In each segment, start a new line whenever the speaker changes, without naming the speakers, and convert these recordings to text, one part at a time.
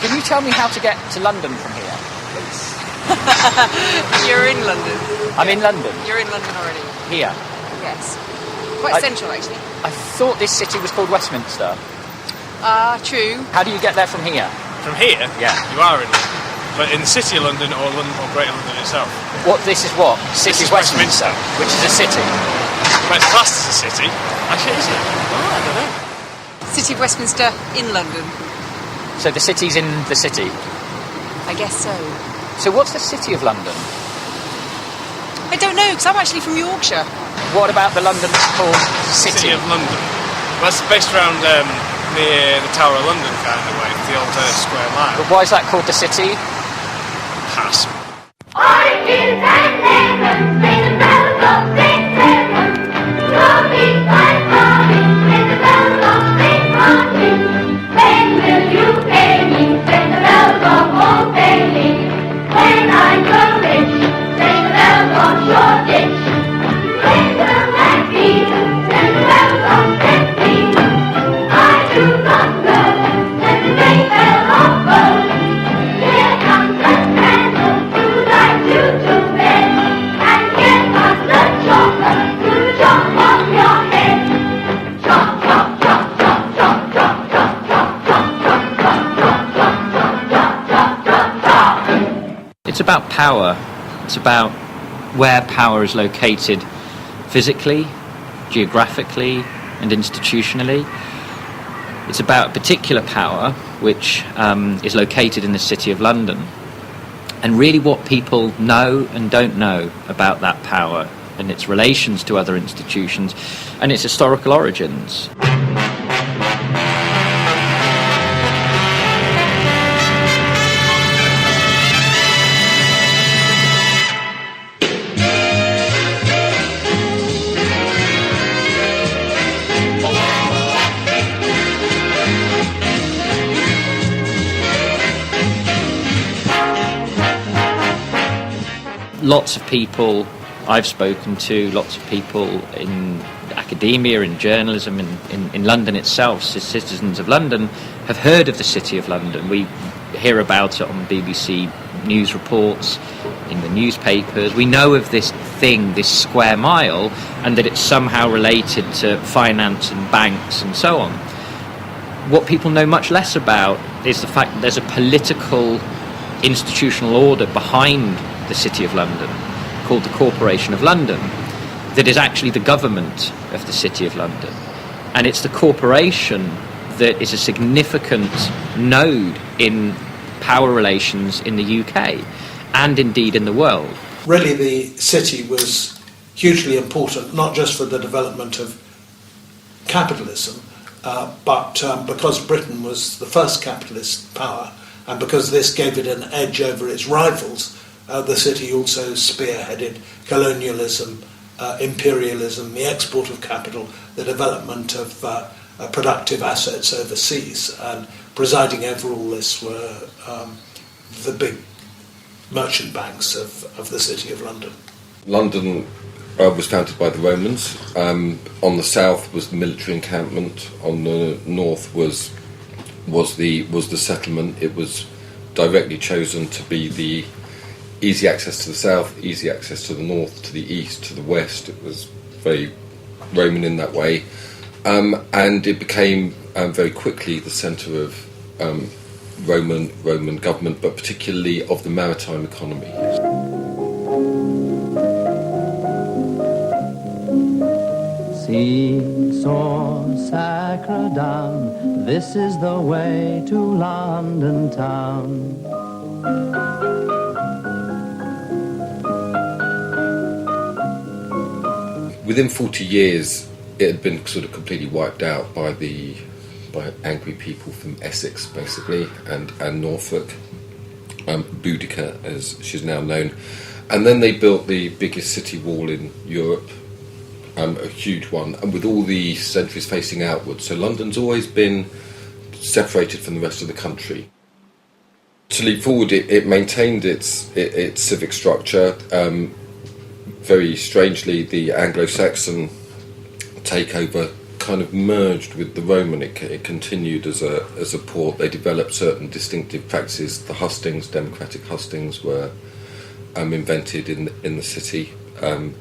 Can you tell me how to get to London from here, please?
You're in London.
I'm in London.
You're in London already.
Here.
Yes. Quite central, actually.
I thought this city was called Westminster.
True.
How do you get there from here?
From here?
Yeah.
You are in London. But in the City of London or Greater London itself?
This is what? City of Westminster, which is a city.
But it's classed as a city. Actually, is it? Oh, I don't know.
City of Westminster in London.
So the city's in the city?
I guess so.
So what's the City of London?
I don't know, because I'm actually from Yorkshire.
What about the London that's called City
of London. Well, that's based around near the Tower of London kind of way, the old Square Mile.
But why is that called the City?
Pass.
Oranges and lemons, ring the bells of St. Clement. Strawberries and orange, ring the bells of St. Martin. When will you pay me? Ring the bells of Old Bailey. When I grow rich, ring the bells of Shoreditch. Wrexham and Beacon, ring the bells of St. Stephen. I do not know, ring the great bell of Bow. Here comes the candle to light you to bed, and here comes the chopper to chop off your head. Chop, chop, chop, chop, chop, chop, chop, chop, chop, chop, chop, chop, chop, chop, chop, chop, chop, chop.
It's about power. It's about where power is located physically, geographically, and institutionally. It's about particular power, which is located in the City of London, and really what people know and don't know about that power and its relations to other institutions and its historical origins. Lots of people I've spoken to, lots of people in academia, in journalism, in London itself, citizens of London, have heard of the City of London. We hear about it on BBC news reports, in the newspapers. We know of this thing, this square mile, and that it's somehow related to finance and banks and so on. What people know much less about is the fact that there's a political institutional order behind the City of London, called the Corporation of London, that is actually the government of the City of London. And it's the corporation that is a significant node in power relations in the UK and indeed in the world.
Really, the city was hugely important, not just for the development of capitalism, but because Britain was the first capitalist power, and because this gave it an edge over its rivals, the city also spearheaded colonialism, imperialism, the export of capital, the development of productive assets overseas, and presiding over all this were the big merchant banks of the City of London.
London was founded by the Romans. On the south was the military encampment. On the north was the settlement. It was directly chosen to be the easy access to the south, easy access to the north, to the east, to the west. It was very Roman in that way, and it became very quickly the centre of Roman government, but particularly of the maritime economy.
Seesaw, Sacre Dame, this is the way to London town.
Within 40 years, it had been sort of completely wiped out by angry people from Essex, basically, and Norfolk, Boudica, as she's now known. And then they built the biggest city wall in Europe, a huge one, and with all the sentries facing outwards. So London's always been separated from the rest of the country. To leap forward, it maintained its civic structure. Very strangely, the Anglo-Saxon takeover kind of merged with the Roman. It continued as a port. They developed certain distinctive practices. The hustings, democratic hustings, were invented in the city.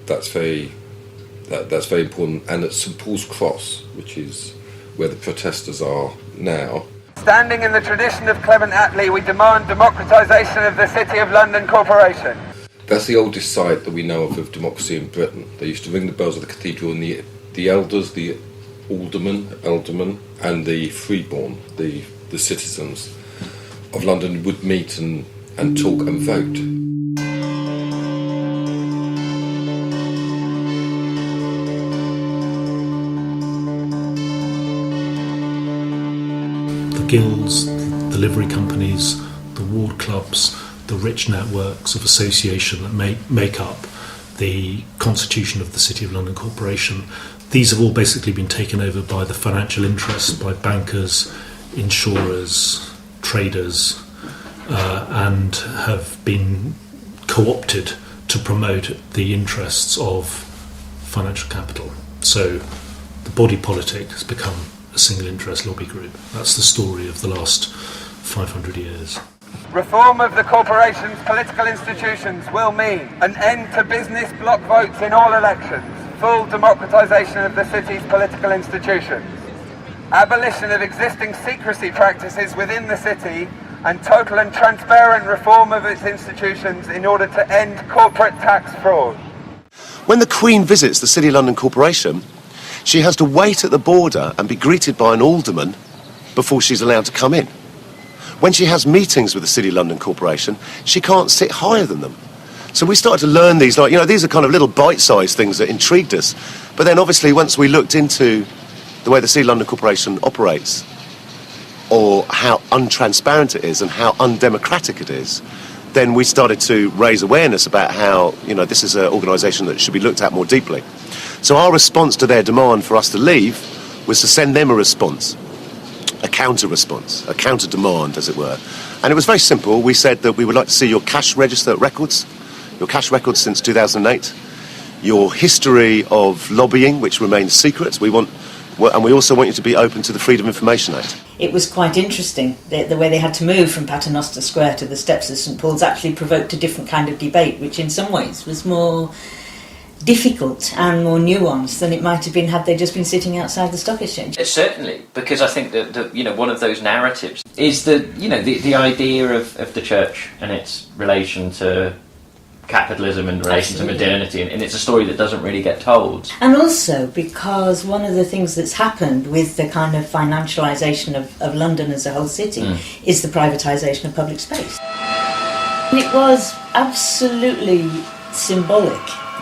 That's very important. And at St Paul's Cross, which is where the protesters are now.
Standing in the tradition of Clement Attlee, we demand democratisation of the City of London Corporation.
That's the oldest site that we know of democracy in Britain. They used to ring the bells of the cathedral, and the elders, the aldermen, and the freeborn, the citizens of London would meet and talk and vote.
The guilds, the livery companies, the ward clubs, the rich networks of association that make up the constitution of the City of London Corporation, these have all basically been taken over by the financial interests, by bankers, insurers, traders, and have been co-opted to promote the interests of financial capital. So the body politic has become a single interest lobby group. That's the story of the last 500 years.
Reform of the corporation's political institutions will mean an end to business block votes in all elections, full democratisation of the city's political institutions, abolition of existing secrecy practices within the city, and total and transparent reform of its institutions in order to end corporate tax fraud.
When the Queen visits the City of London Corporation, she has to wait at the border and be greeted by an alderman before she's allowed to come in. When she has meetings with the City of London Corporation, she can't sit higher than them. So we started to learn these, these are kind of little bite-sized things that intrigued us. But then obviously once we looked into the way the City of London Corporation operates, or how untransparent it is and how undemocratic it is, then we started to raise awareness about how, this is an organisation that should be looked at more deeply. So our response to their demand for us to leave was to send them a response. A counter-response, a counter-demand, as it were. And it was very simple. We said that we would like to see your cash register records, your cash records since 2008, your history of lobbying, which remains secret. And we also want you to be open to the Freedom of Information Act.
It was quite interesting. The way they had to move from Paternoster Square to the steps of St Paul's actually provoked a different kind of debate, which in some ways was more difficult and more nuanced than it might have been had they just been sitting outside the stock exchange.
Certainly, because I think that one of those narratives is the idea of the church and its relation to capitalism and relation to modernity, and it's a story that doesn't really get told.
And also because one of the things that's happened with the kind of financialisation of London as a whole city is the privatisation of public space. It was absolutely symbolic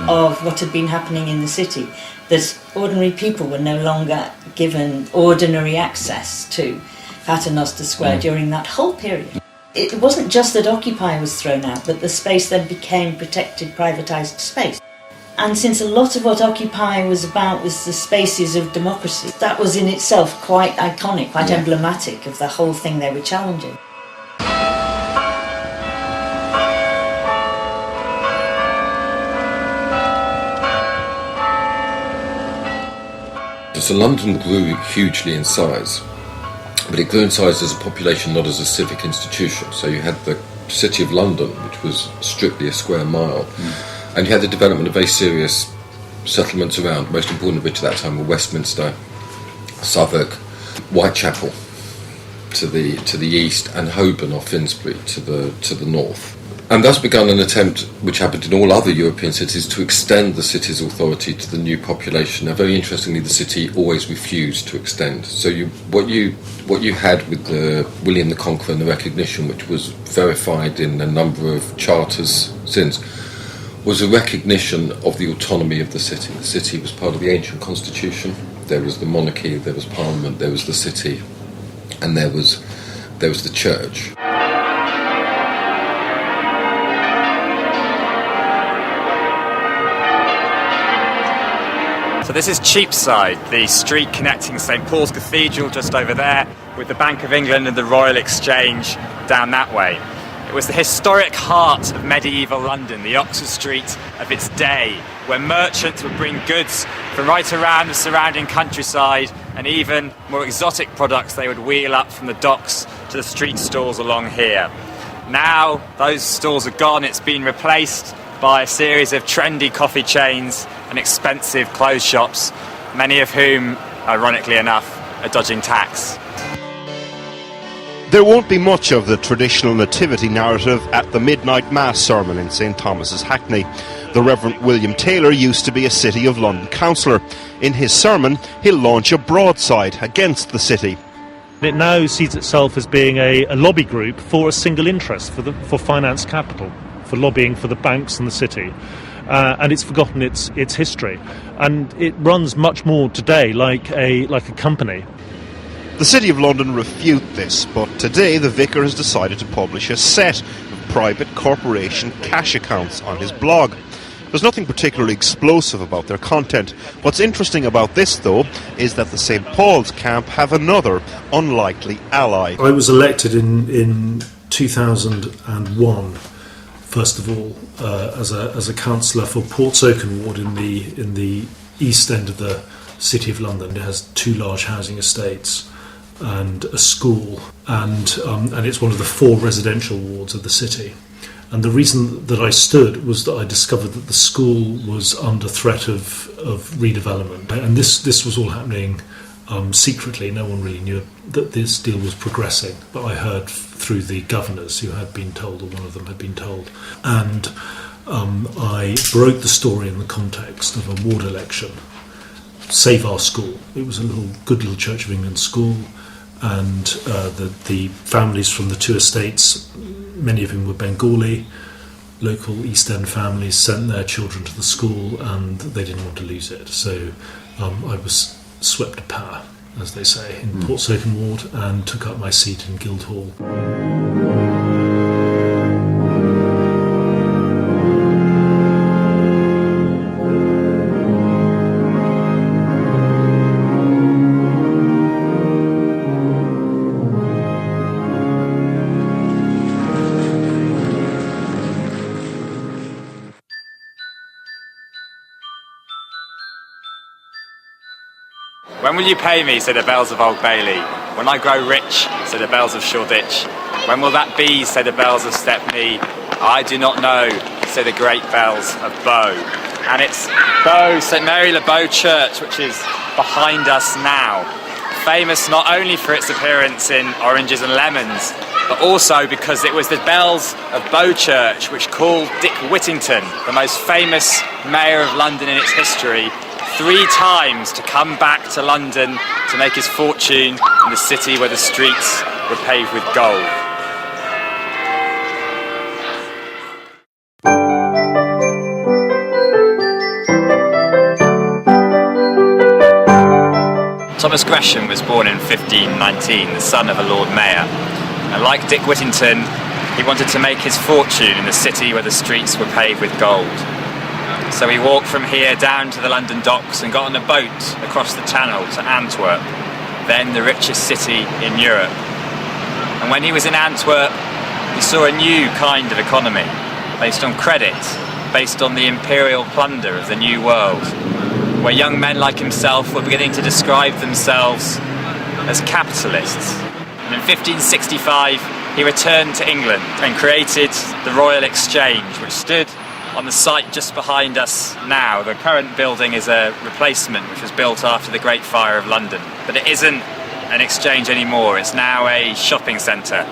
of what had been happening in the city, that ordinary people were no longer given ordinary access to Paternoster Square during that whole period. It wasn't just that Occupy was thrown out, but the space then became protected, privatised space. And since a lot of what Occupy was about was the spaces of democracy, that was in itself quite iconic, quite emblematic of the whole thing they were challenging.
So London grew hugely in size, but it grew in size as a population, not as a civic institution. So you had the City of London, which was strictly a square mile, and you had the development of very serious settlements around, most important of which at that time were Westminster, Southwark, Whitechapel to the east, and Holborn off Finsbury to the north. And thus begun an attempt, which happened in all other European cities, to extend the city's authority to the new population. Now, very interestingly, the city always refused to extend. So what you had with the William the Conqueror and the recognition, which was verified in a number of charters since, was a recognition of the autonomy of the city. The city was part of the ancient constitution. There was the monarchy, there was Parliament, there was the city, and there was the church.
So this is Cheapside, the street connecting St Paul's Cathedral just over there with the Bank of England and the Royal Exchange down that way. It was the historic heart of medieval London, the Oxford Street of its day, where merchants would bring goods from right around the surrounding countryside, and even more exotic products they would wheel up from the docks to the street stalls along here. Now those stalls are gone. It's been replaced by a series of trendy coffee chains and expensive clothes shops, many of whom, ironically enough, are dodging tax.
There won't be much of the traditional nativity narrative at the midnight mass sermon in St Thomas's, Hackney. The Reverend William Taylor used to be a City of London councillor. In his sermon, he'll launch a broadside against the city.
It now sees itself as being a lobby group for a single interest, for finance capital, for lobbying for the banks and the city. And it's forgotten its history. And it runs much more today like a company.
The City of London refute this, but today the vicar has decided to publish a set of private corporation cash accounts on his blog. There's nothing particularly explosive about their content. What's interesting about this, though, is that the St Paul's camp have another unlikely ally.
I was elected in 2001, first of all, as a councillor for Portsoken Ward in the east end of the City of London. It has 2 large housing estates and a school, and it's one of the 4 residential wards of the city. And the reason that I stood was that I discovered that the school was under threat of redevelopment, and this was all happening secretly. No one really knew that this deal was progressing, but I heard through the governors who had been told, or one of them had been told, and I broke the story in the context of a ward election. Save Our School. It was a good little Church of England school, and the families from the 2 estates, many of whom were Bengali, local East End families, sent their children to the school, and they didn't want to lose it. So I was swept to power, as they say, in Portsoken Ward, and took up my seat in Guildhall.
When will you pay me, say the bells of Old Bailey? When I grow rich, say the bells of Shoreditch. When will that be, say the bells of Stepney? I do not know, say the great bells of Bow. And it's Bow, St Mary le Bow Church, which is behind us now. Famous not only for its appearance in Oranges and Lemons, but also because it was the bells of Bow Church which called Dick Whittington, the most famous mayor of London in its history, 3 times to come back to London to make his fortune in the city where the streets were paved with gold. Thomas Gresham was born in 1519, the son of a Lord Mayor, and like Dick Whittington, he wanted to make his fortune in the city where the streets were paved with gold. So he walked from here down to the London docks and got on a boat across the Channel to Antwerp, then the richest city in Europe. And when he was in Antwerp, he saw a new kind of economy, based on credit, based on the imperial plunder of the New World, where young men like himself were beginning to describe themselves as capitalists. And in 1565, he returned to England and created the Royal Exchange, which stood on the site just behind us now. The current building is a replacement which was built after the Great Fire of London. But it isn't an exchange anymore. It's now a shopping centre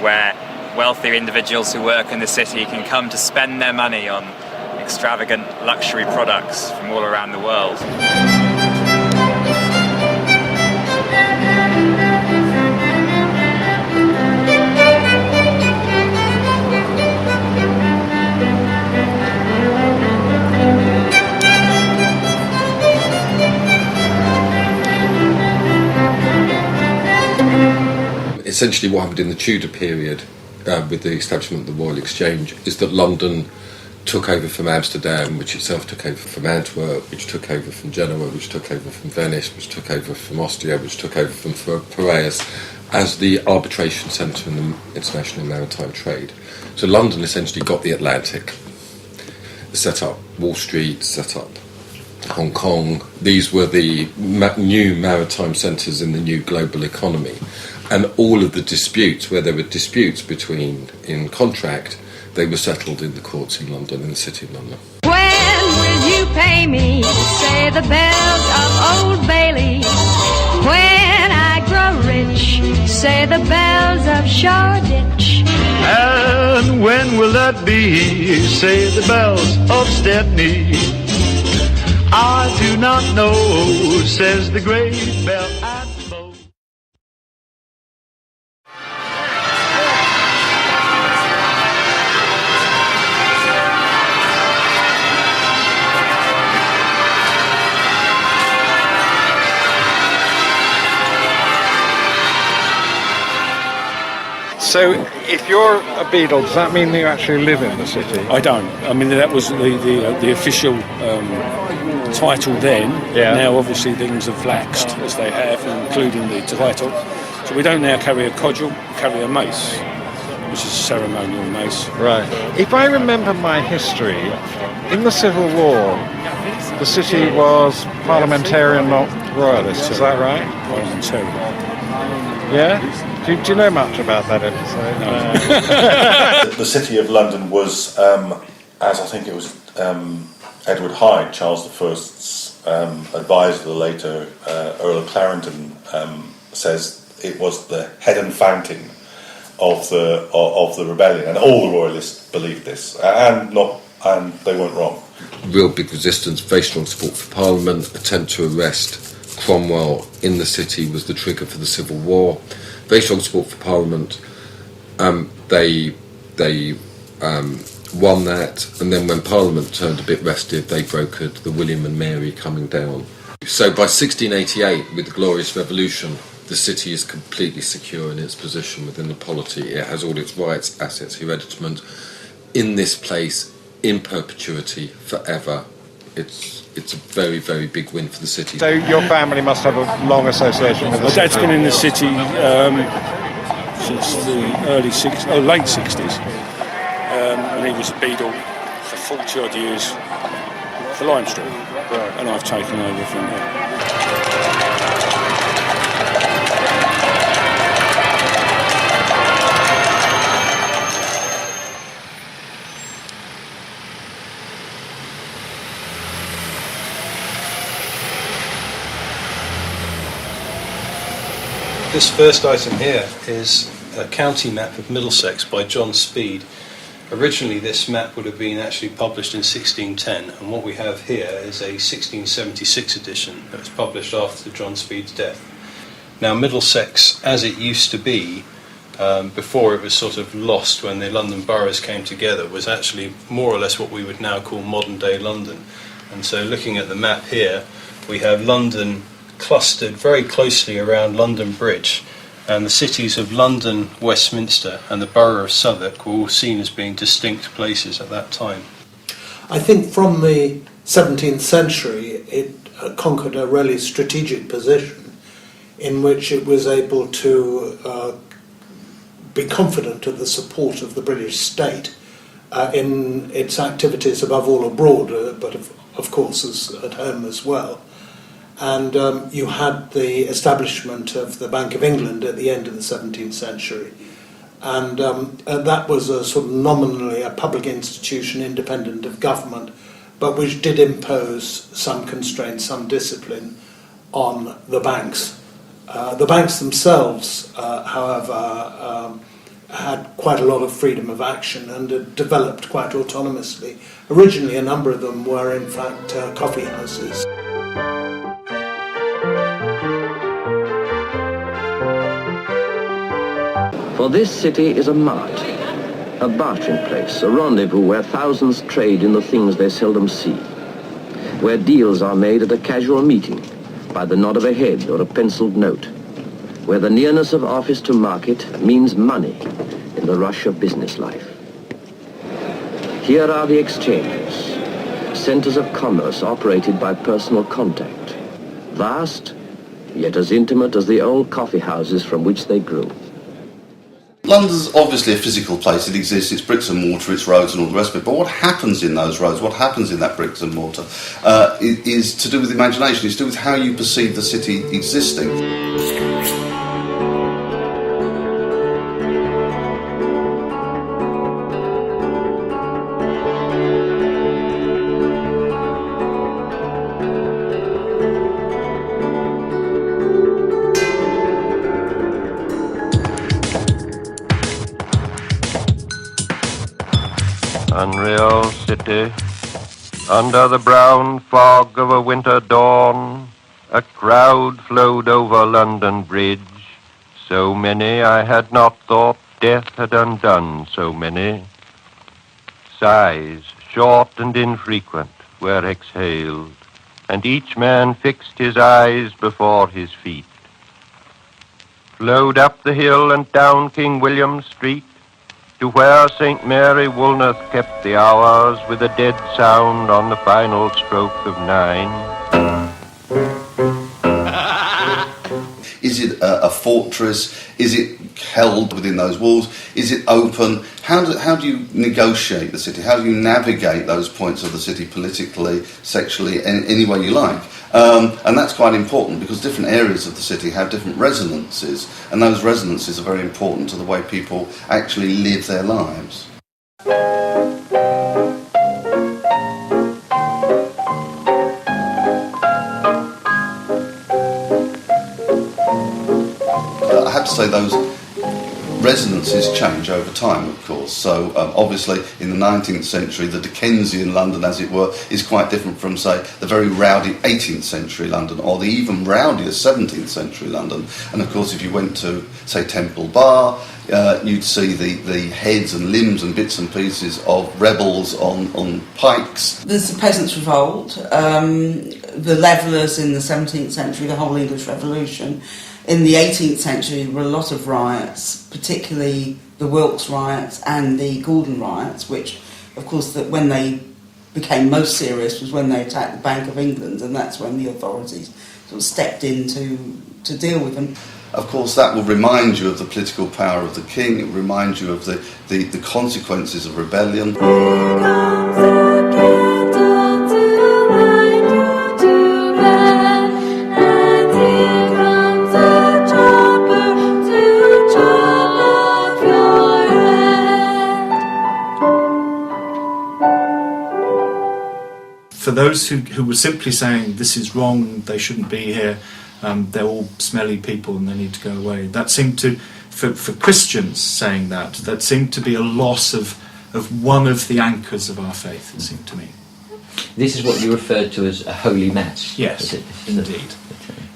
where wealthy individuals who work in the city can come to spend their money on extravagant luxury products from all around the world.
Essentially what happened in the Tudor period with the establishment of the Royal Exchange is that London took over from Amsterdam, which itself took over from Antwerp, which took over from Genoa, which took over from Venice, which took over from Ostia, which took over from Piraeus, as the arbitration centre in the international maritime trade. So London essentially got the Atlantic, set up Wall Street, set up Hong Kong. These were the new maritime centres in the new global economy. And all of the disputes, where there were disputes in contract, they were settled in the courts in London, in the City of London.
When will you pay me? Say the bells of Old Bailey. When I grow rich, say the bells of Shoreditch.
And when will that be? Say the bells of Stepney. I do not know, says the great bell at Bow.
So, if you're a Beadle, does that mean that you actually live in the city?
I don't. I mean, that was the official title then.
Yeah.
Now, obviously, things have laxed, as they have, including the title. So we don't now carry a codgel, we carry a mace, which is a ceremonial mace.
Right. If I remember my history, in the Civil War, the city was parliamentarian, not royalist. Is that right?
Parliamentarian.
Yeah? Do you know much about that episode?
No. The City of London was, as I think it was Edward Hyde, Charles I's advisor, the later Earl of Clarendon, says it was the head and fountain of the rebellion, and all the royalists believed this, and they weren't wrong.
Real big resistance, very strong support for Parliament. Attempt to arrest Cromwell in the city was the trigger for the Civil War. Very strong support for Parliament. They won that, and then when Parliament turned a bit restive, they brokered the William and Mary coming down. So by 1688, with the Glorious Revolution, the city is completely secure in its position within the polity. It has all its rights, assets, hereditament in this place in perpetuity forever. It's a very, very big win for the city.
So your family must have a long association with the
My
city?
dad's been in the city since the late 60s. And he was a Beadle for 40 odd years for Lime Street. Right. And I've taken over from there.
This first item here is a county map of Middlesex by John Speed. Originally this map would have been actually published in 1610, and what we have here is a 1676 edition that was published after John Speed's death. Now Middlesex, as it used to be, before it was sort of lost when the London boroughs came together, was actually more or less what we would now call modern day London. And so looking at the map here, we have London clustered very closely around London Bridge, and the cities of London, Westminster and the borough of Southwark were all seen as being distinct places at that time.
I think from the 17th century it conquered a really strategic position in which it was able to be confident of the support of the British state in its activities above all abroad, but of course as at home as well. And you had the establishment of the Bank of England at the end of the 17th century. And that was a sort of nominally a public institution independent of government, but which did impose some constraints, some discipline on the banks. The banks themselves, however, had quite a lot of freedom of action and had developed quite autonomously. Originally, a number of them were, in fact, coffee houses.
For this city is a mart, a bartering place, a rendezvous where thousands trade in the things they seldom see, where deals are made at a casual meeting, by the nod of a head or a penciled note, where the nearness of office to market means money in the rush of business life. Here are the exchanges, centers of commerce operated by personal contact, vast yet as intimate as the old coffee houses from which they grew.
London's obviously a physical place. It exists, it's bricks and mortar, it's roads and all the rest of it. But what happens in those roads, what happens in that bricks and mortar, is to do with imagination, it's to do with how you perceive the city existing.
Unreal city, under the brown fog of a winter dawn, a crowd flowed over London Bridge. So many I had not thought death had undone so many. Sighs, short and infrequent, were exhaled, and each man fixed his eyes before his feet. Flowed up the hill and down King William Street, to where St. Mary Woolnoth kept the hours with a dead sound on the final stroke of 9.
Is it a fortress? Is it held within those walls? Is it open? How do you negotiate the city? How do you navigate those points of the city politically, sexually, any way you like? And that's quite important because different areas of the city have different resonances, and those resonances are very important to the way people actually live their lives. I have to say those resonances change over time, of course. So obviously in the 19th century, the Dickensian London, as it were, is quite different from, say, the very rowdy 18th century London or the even rowdier 17th century London. And of course, if you went to, say, Temple Bar, you'd see the heads and limbs and bits and pieces of rebels on pikes.
There's the Peasants' Revolt, the Levellers in the 17th century, the whole English Revolution. In the 18th century, there were a lot of riots, particularly the Wilkes riots and the Gordon riots, which, of course, that when they became most serious was when they attacked the Bank of England, and that's when the authorities sort of stepped in to deal with them.
Of course, that will remind you of the political power of the king. It will remind you of the consequences of rebellion.
For those who were simply saying this is wrong, they shouldn't be here, they're all smelly people and they need to go away. That seemed to, for Christians saying that seemed to be a loss of one of the anchors of our faith, it seemed to me.
This is what you referred to as a holy mass.
Yes, indeed.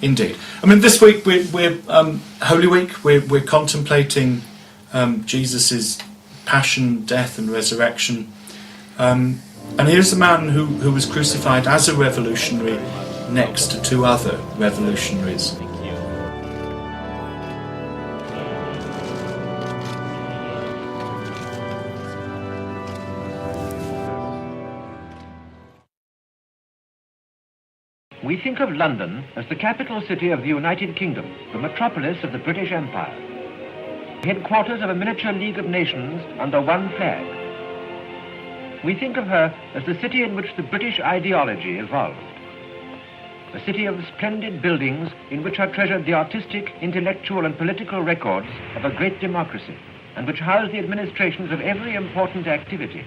Indeed. I mean, this week we're Holy Week. We're contemplating Jesus' passion, death, and resurrection. And here's a man who was crucified as a revolutionary next to two other revolutionaries.
We think of London as the capital city of the United Kingdom, the metropolis of the British Empire, headquarters of a miniature League of Nations under one flag. We think of her as the city in which the British ideology evolved. A city of splendid buildings in which are treasured the artistic, intellectual and political records of a great democracy, and which house the administrations of every important activity.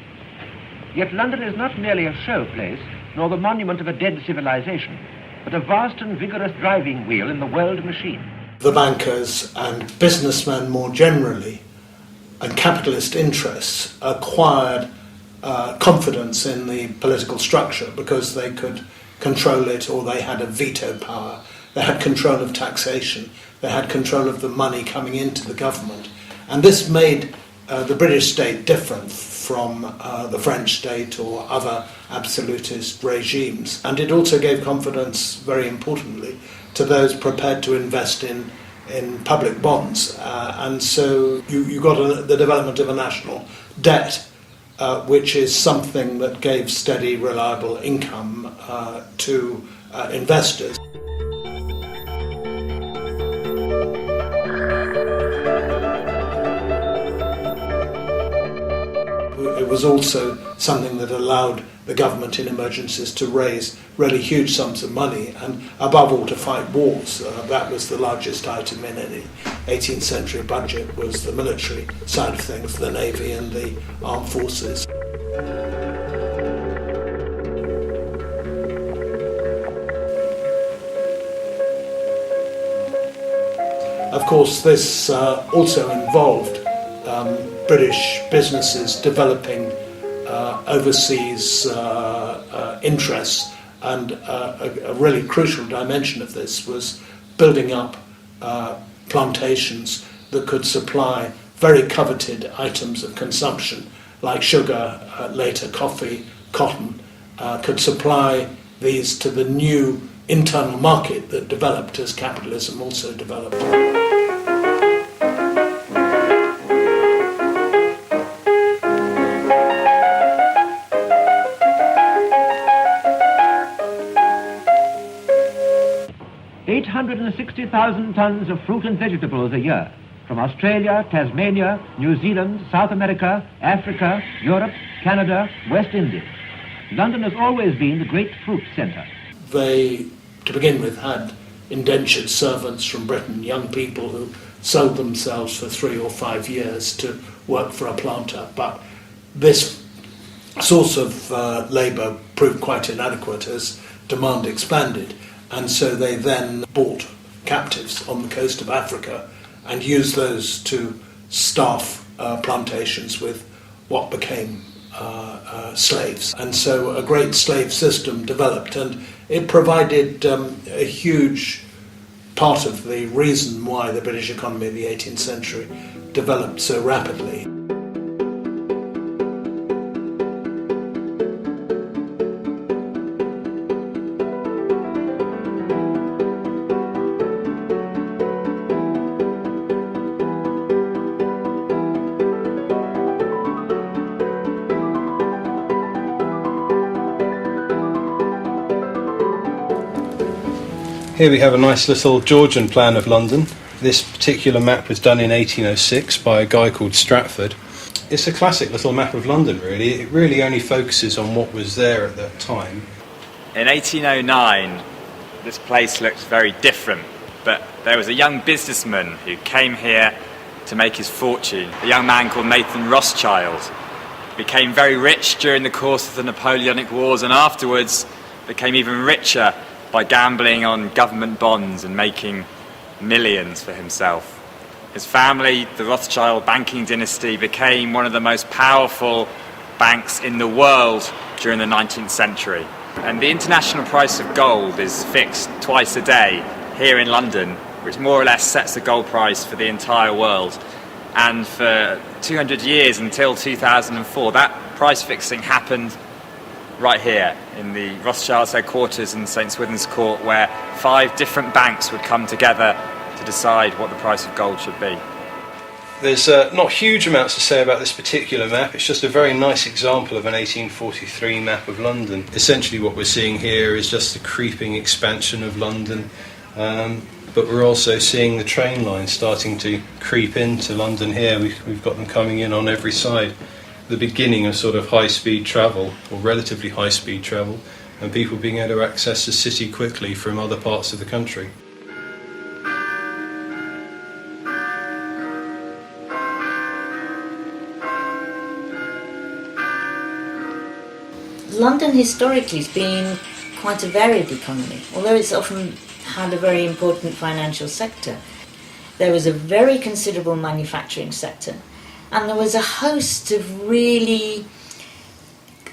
Yet London is not merely a show place, nor the monument of a dead civilization, but a vast and vigorous driving wheel in the world machine.
The bankers and businessmen more generally, and capitalist interests, acquired confidence in the political structure because they could control it, or they had a veto power. They had control of taxation. They had control of the money coming into the government. And this made the British state different from the French state or other absolutist regimes. And it also gave confidence, very importantly, to those prepared to invest in public bonds. And so you got the development of a national debt, which is something that gave steady, reliable income to investors. it was also something that allowed the government in emergencies to raise really huge sums of money and above all to fight wars. That was the largest item in any 18th century budget, was the military side of things, the navy and the armed forces. Of course, this also involved British businesses developing overseas interests, and a really crucial dimension of this was building up plantations that could supply very coveted items of consumption like sugar, later coffee, cotton, could supply these to the new internal market that developed as capitalism also developed.
860,000 tons of fruit and vegetables a year from Australia, Tasmania, New Zealand, South America, Africa, Europe, Canada, West Indies. London has always been the great fruit centre.
They, to begin with, had indentured servants from Britain, young people who sold themselves for 3 or 5 years to work for a planter. But this source of labour proved quite inadequate as demand expanded. And so they then bought captives on the coast of Africa and used those to staff plantations with what became slaves. And so a great slave system developed, and it provided a huge part of the reason why the British economy of the 18th century developed so rapidly.
Here we have a nice little Georgian plan of London. This particular map was done in 1806 by a guy called Stratford. It's a classic little map of London, really. It really only focuses on what was there at that time.
In 1809, this place looked very different, but there was a young businessman who came here to make his fortune, a young man called Nathan Rothschild. He became very rich during the course of the Napoleonic Wars, and afterwards became even richer by gambling on government bonds and making millions for himself. His family, the Rothschild banking dynasty, became one of the most powerful banks in the world during the 19th century. And the international price of gold is fixed twice a day here in London, which more or less sets the gold price for the entire world. And for 200 years until 2004, that price fixing happened right here in the Rothschild's headquarters in St Swithin's Court, where 5 different banks would come together to decide what the price of gold should be.
There's not huge amounts to say about this particular map. It's just a very nice example of an 1843 map of London. Essentially what we're seeing here is just the creeping expansion of London, but we're also seeing the train lines starting to creep into London here. We've got them coming in on every side. The beginning of sort of high-speed travel, or relatively high-speed travel, and people being able to access the city quickly from other parts of the country.
London historically has been quite a varied economy, although it's often had a very important financial sector. There was a very considerable manufacturing sector, and there was a host of really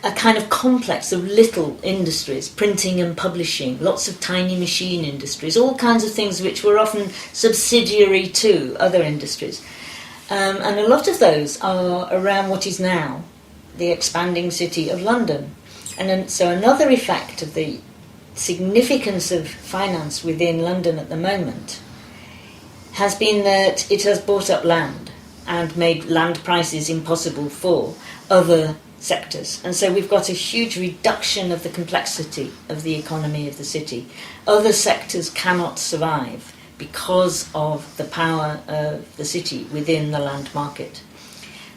a kind of complex of little industries, printing and publishing, lots of tiny machine industries, all kinds of things which were often subsidiary to other industries. And a lot of those are around what is now the expanding city of London. And then, so another effect of the significance of finance within London at the moment has been that it has bought up land and made land prices impossible for other sectors. And so we've got a huge reduction of the complexity of the economy of the city. Other sectors cannot survive because of the power of the city within the land market.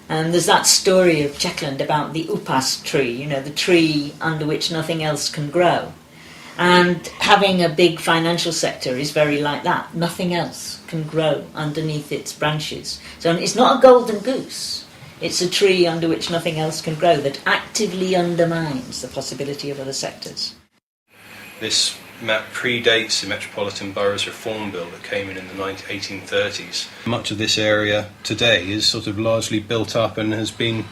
And there's that story of Chetland about the upas tree, you know, the tree under which nothing else can grow. And having a big financial sector is very like that. Nothing else can grow underneath its branches. So it's not a golden goose. It's a tree under which nothing else can grow that actively undermines the possibility of other sectors.
This map predates the Metropolitan Boroughs Reform Bill that came in the 1830s. Much of this area today is sort of largely built up and has been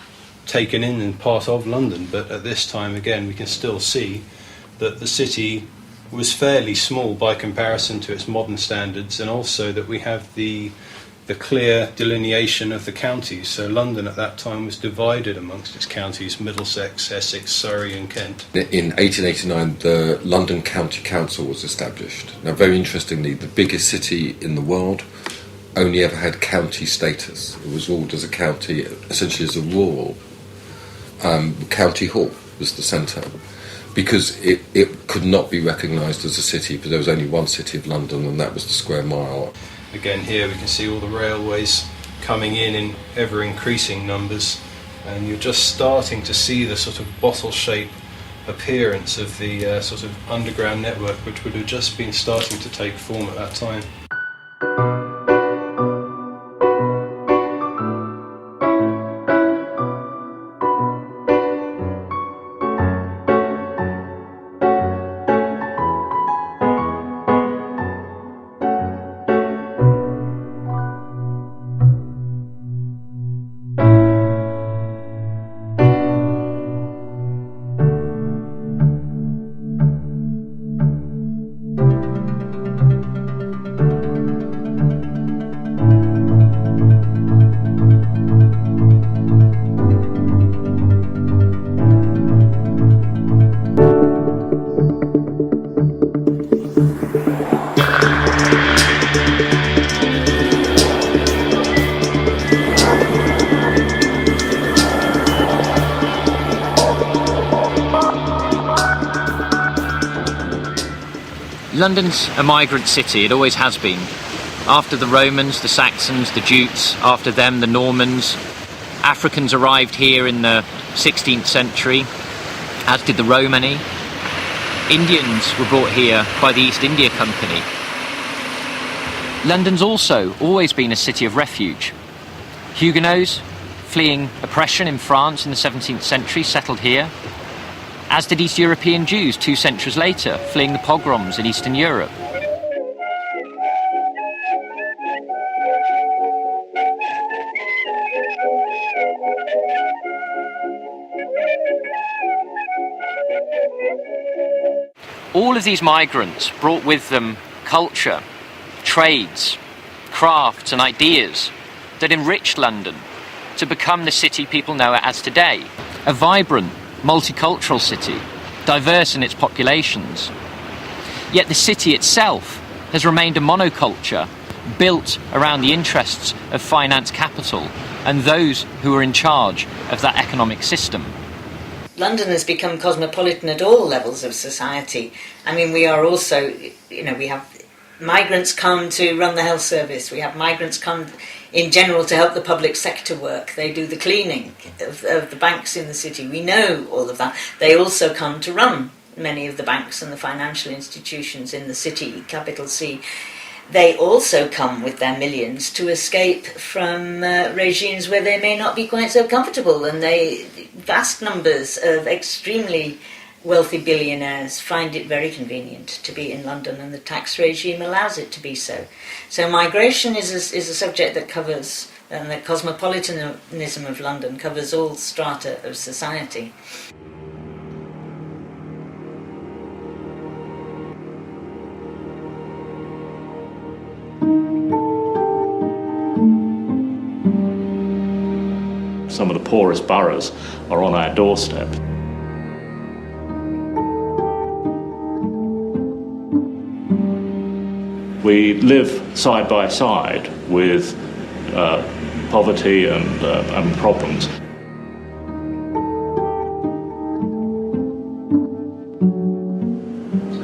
taken in and part of London, but at this time, again, we can still see that the city was fairly small by comparison to its modern standards, and also that we have the clear delineation of the counties. So London at that time was divided amongst its counties: Middlesex, Essex, Surrey and Kent.
In 1889, the London County Council was established. Now, very interestingly, the biggest city in the world only ever had county status. It was ruled as a county, essentially as a rural. County Hall was the centre, because it could not be recognised as a city, because there was only one city of London, and that was the square mile.
Again, here we can see all the railways coming in ever increasing numbers, and you're just starting to see the sort of bottle-shaped appearance of the sort of underground network, which would have just been starting to take form at that time.
London's a migrant city, it always has been. After the Romans, the Saxons, the Jutes, after them the Normans. Africans arrived here in the 16th century, as did the Romani. Indians were brought here by the East India Company. London's also always been a city of refuge. Huguenots, fleeing oppression in France in the 17th century, settled here, as did East European Jews 2 centuries later, fleeing the pogroms in Eastern Europe. All of these migrants brought with them culture, trades, crafts and ideas that enriched London to become the city people know it as today. A vibrant, multicultural city, diverse in its populations. Yet the city itself has remained a monoculture built around the interests of finance capital and those who are in charge of that economic system.
London has become cosmopolitan at all levels of society. I mean, we are also, we have migrants come to run the health service. We have migrants come in general to help the public sector work. They do the cleaning of the banks in the city. We know all of that. They also come to run many of the banks and the financial institutions in the city, capital C. They also come with their millions to escape from regimes where they may not be quite so comfortable, and vast numbers of extremely wealthy billionaires find it very convenient to be in London, and the tax regime allows it to be so. So migration is a subject that covers, and the cosmopolitanism of London covers all strata of society.
Some of the poorest boroughs are on our doorstep. We live side by side with poverty and problems.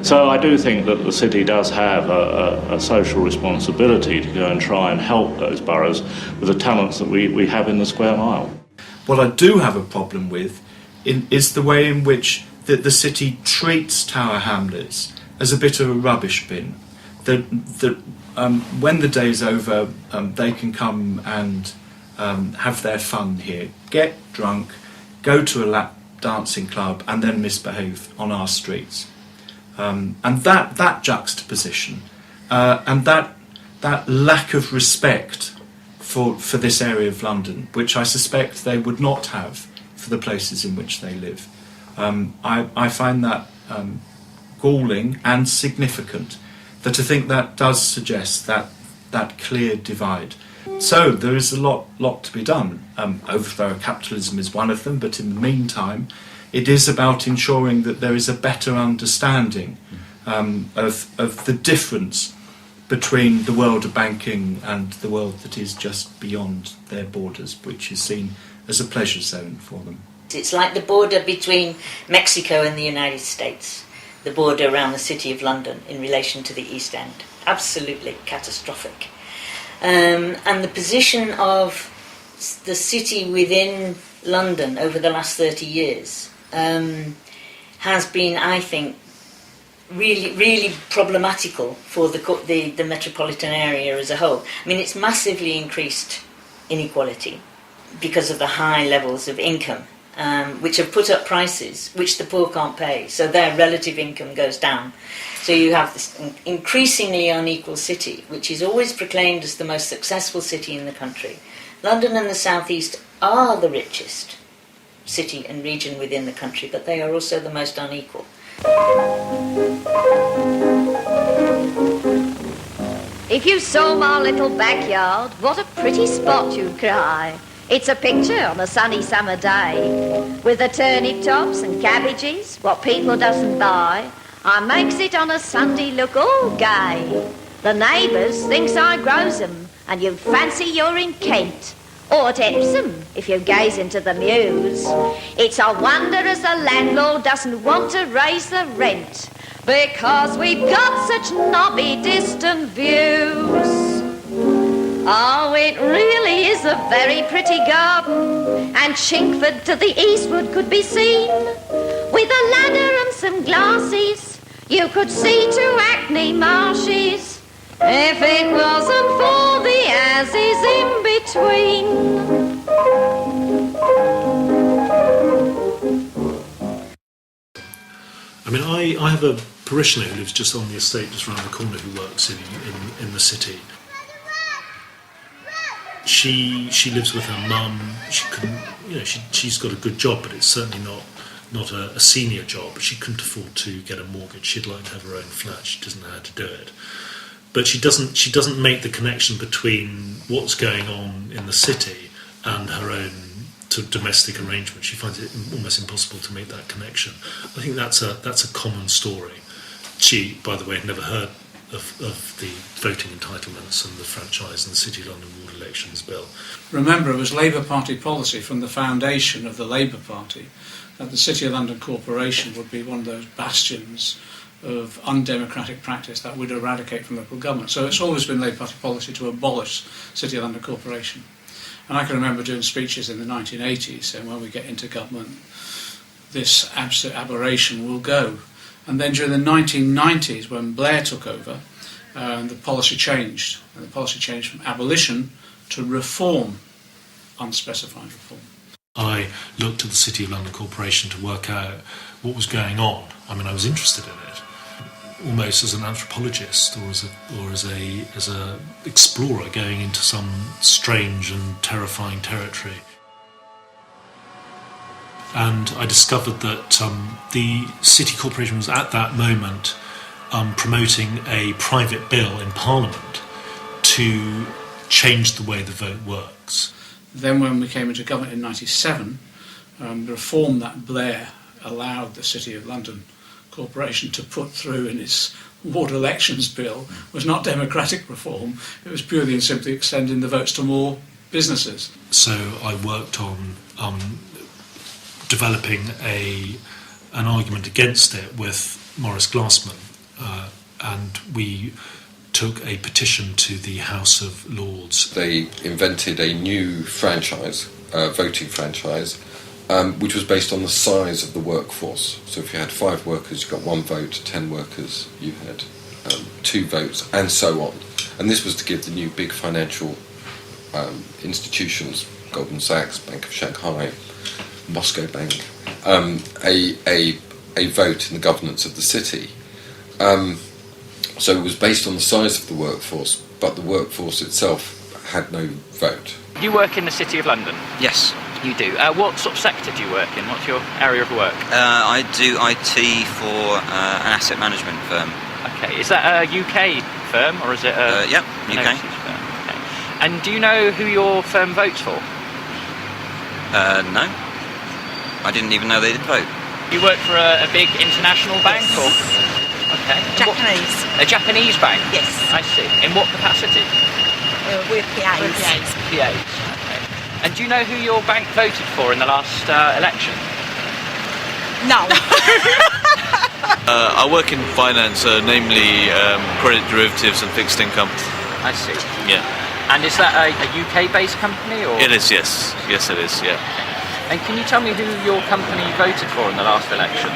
So I do think that the city does have a social responsibility to go and try and help those boroughs with the talents that we have in the square mile.
What I do have a problem with is the way in which the city treats Tower Hamlets as a bit of a rubbish bin. When the day's over, they can come and have their fun here, get drunk, go to a lap dancing club, and then misbehave on our streets. And that juxtaposition and that lack of respect for this area of London, which I suspect they would not have for the places in which they live, I find that galling and significant. That I think that does suggest that clear divide. So there is a lot to be done. Overthrow capitalism is one of them, but in the meantime, it is about ensuring that there is a better understanding of the difference between the world of banking and the world that is just beyond their borders, which is seen as a pleasure zone for them.
It's like the border between Mexico and the United States, the border around the City of London in relation to the East End. Absolutely catastrophic. And the position of the city within London over the last 30 years has been, I think, really problematical for the metropolitan area as a whole. I mean, it's massively increased inequality because of the high levels of income, which have put up prices which the poor can't pay, so their relative income goes down. So you have this increasingly unequal city, which is always proclaimed as the most successful city in the country. London and the South East are the richest city and region within the country, but they are also the most unequal.
If you saw my little backyard, what a pretty spot you'd cry. It's a picture on a sunny summer day, with the turnip tops and cabbages, what people doesn't buy. I makes it on a Sunday look all gay. The neighbours thinks I grows 'em, and you'd fancy you're in Kent, or at Epsom, if you gaze into the mews. It's a wonder as the landlord doesn't want to raise the rent, because we've got such knobby distant views. Oh, it really is a very pretty garden, and Chinkford to the eastward could be seen. With a ladder and some glasses, you could see to Hackney Marshes, if it wasn't for the asses in between.
I mean, I have a parishioner who lives just on the estate just around the corner who works in the city. She lives with her mum. She couldn't, she's got a good job, but it's certainly not a senior job. She couldn't afford to get a mortgage. She'd like to have her own flat. She doesn't know how to do it. But she doesn't make the connection between what's going on in the city and her own sort of domestic arrangement. She finds it almost impossible to make that connection. I think that's a common story. She, by the way, had never heard of the voting entitlements and the franchise and the City of London ward elections bill.
Remember, it was Labour Party policy from the foundation of the Labour Party that the City of London Corporation would be one of those bastions of undemocratic practice that would eradicate from local government. So it's always been Labour Party policy to abolish City of London Corporation. And I can remember doing speeches in the 1980s saying, when we get into government, this absolute aberration will go. And then during the 1990s, when Blair took over, the policy changed. And the policy changed from abolition to reform, unspecified reform.
I looked at the City of London Corporation to work out what was going on. I mean, I was interested in it, almost as an anthropologist or as a explorer going into some strange and terrifying territory. And I discovered that the City Corporation was at that moment promoting a private bill in Parliament to change the way the vote works.
Then when we came into government in 1997, the reform that Blair allowed the City of London Corporation to put through in its ward elections bill was not democratic reform, it was purely and simply extending the votes to more businesses.
So I worked on developing an argument against it with Maurice Glassman, and we took a petition to the House of Lords.
They invented a new franchise, voting franchise, which was based on the size of the workforce. So if you had 5 workers, you got 1 vote, 10 workers, you had 2 votes, and so on. And this was to give the new big financial institutions, Goldman Sachs, Bank of Shanghai, Moscow Bank, a vote in the governance of the city. So it was based on the size of the workforce, but the workforce itself had no vote.
You work in the City of London?
Yes.
You do. What sort of sector do you work in? What's your area of work?
I do IT for an asset management firm.
Okay. Is that a UK firm or is it a...
Yep, UK.
Firm? Okay. And do you know who your firm votes for?
No. I didn't even know they did vote.
You work for a big international bank or... Okay.
Japanese.
A Japanese bank?
Yes.
I see. In what capacity?
We're PAs.
PAs. Okay. And do you know who your bank voted for in the last election?
No.
I work in finance, namely credit derivatives and fixed income.
I see.
Yeah.
And is that a UK-based company? Or?
It is, yes. Yes, it is, yeah.
And can you tell me who your company voted for in the last election?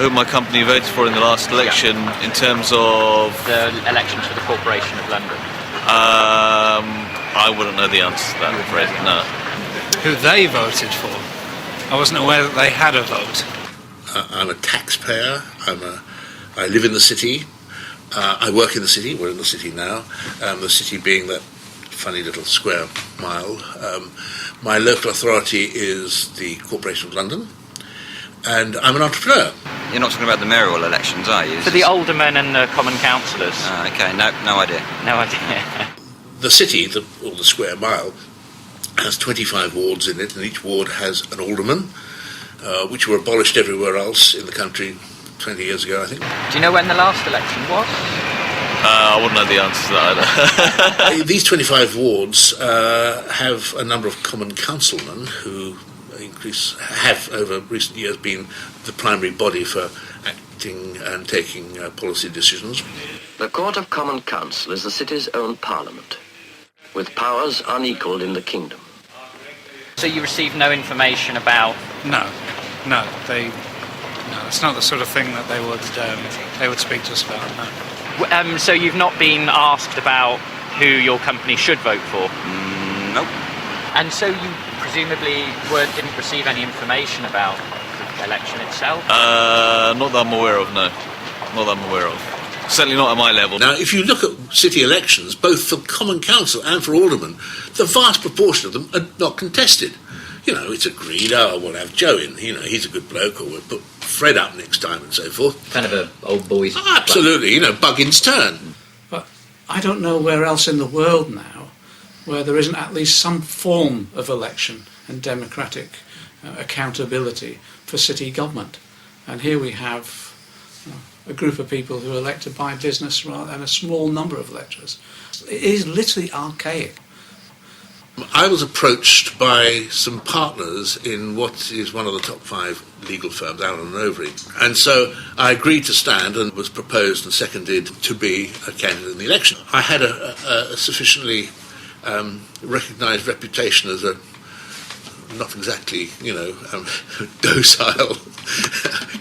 Who my company voted for in the last election in terms of...
The elections for the Corporation of London.
I wouldn't know the answer to that, I'm afraid, no.
Who they voted for? I wasn't aware that they had a vote.
I'm a taxpayer. I live in the city. I work in the city. We're in the city now. The city being that funny little square mile. My local authority is the Corporation of London, and I'm an entrepreneur.
You're not talking about the mayoral elections, are you?
For the aldermen and the common councillors.
Okay, no idea.
No idea.
The city, or the square mile, has 25 wards in it, and each ward has an alderman, which were abolished everywhere else in the country 20 years ago, I think.
Do you know when the last election was?
I wouldn't know the answer to that either.
These 25 wards have a number of common councilmen who have over recent years been the primary body for acting and taking policy decisions.
The Court of Common Council is the city's own parliament, with powers unequalled in the kingdom.
So you receive no information about...
No, it's not the sort of thing that they would speak to us about, no.
So you've not been asked about who your company should vote for?
Nope.
And so you presumably didn't receive any information about the election itself?
Not that I'm aware of, no. Not that I'm aware of. Certainly not at my level.
Now, if you look at city elections, both for Common Council and for Aldermen, the vast proportion of them are not contested. You know, it's agreed, we'll have Joe in, he's a good bloke, or we'll put Fred up next time and so forth.
Kind of a old boys...
Absolutely, Buggins' turn.
But I don't know where else in the world now where there isn't at least some form of election and democratic accountability for city government. And here we have a group of people who are elected by business rather than a small number of electors. It is literally archaic.
I was approached by some partners in what is one of the top 5 legal firms, Allen & Overy, and so I agreed to stand and was proposed and seconded to be a candidate in the election. I had a sufficiently recognised reputation as a not exactly, docile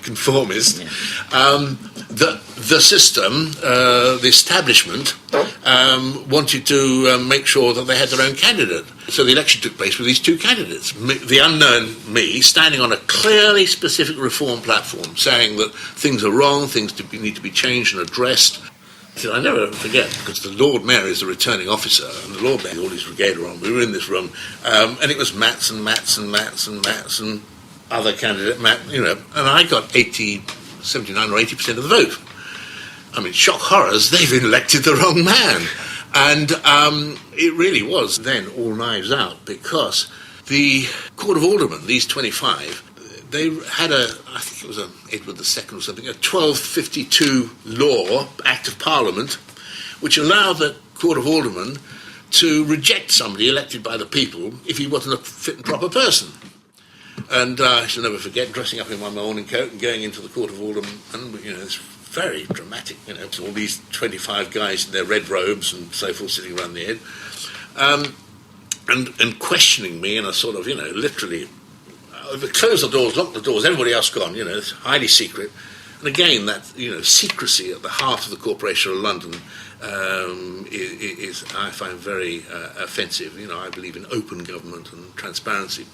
conformist. The system, the establishment, wanted to make sure that they had their own candidate. So the election took place with these 2 candidates. The unknown me, standing on a clearly specific reform platform, saying that things are wrong, things need to be changed and addressed. I never forget, because the Lord Mayor is the returning officer, and the Lord Mayor had all his regalia on. We were in this room, and it was Matts and other candidate, and I got 79 or 80% of the vote. I mean, shock horrors, they've elected the wrong man. And it really was then all knives out, because the Court of Aldermen, these 25, they had I think it was Edward II or something, a 1252 law, Act of Parliament, which allowed the Court of Aldermen to reject somebody elected by the people if he wasn't a fit and proper person. And I shall never forget dressing up in my morning coat and going into the Court of Aldermen, this very dramatic, you know, all these 25 guys in their red robes and so forth sitting around the head, and questioning me in a sort of, you know, literally, close the doors, lock the doors, everybody else gone, you know, it's highly secret. And again, that, you know, secrecy at the heart of the Corporation of London is I find very offensive. You know, I believe in open government and transparency.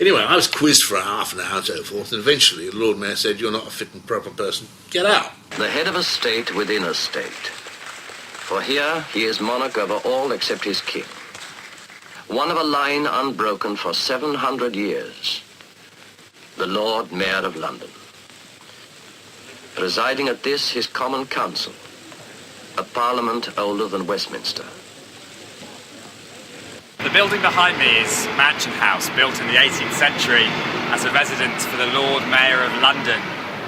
Anyway, I was quizzed for a half an hour and so forth, and eventually the Lord Mayor said, "You're not a fit and proper person. Get out."
The head of a state within a state. For here he is monarch over all except his king. One of a line unbroken for 700 years. The Lord Mayor of London. Presiding at this, his Common Council, a parliament older than Westminster.
The building behind me is Mansion House, built in the 18th century as a residence for the Lord Mayor of London.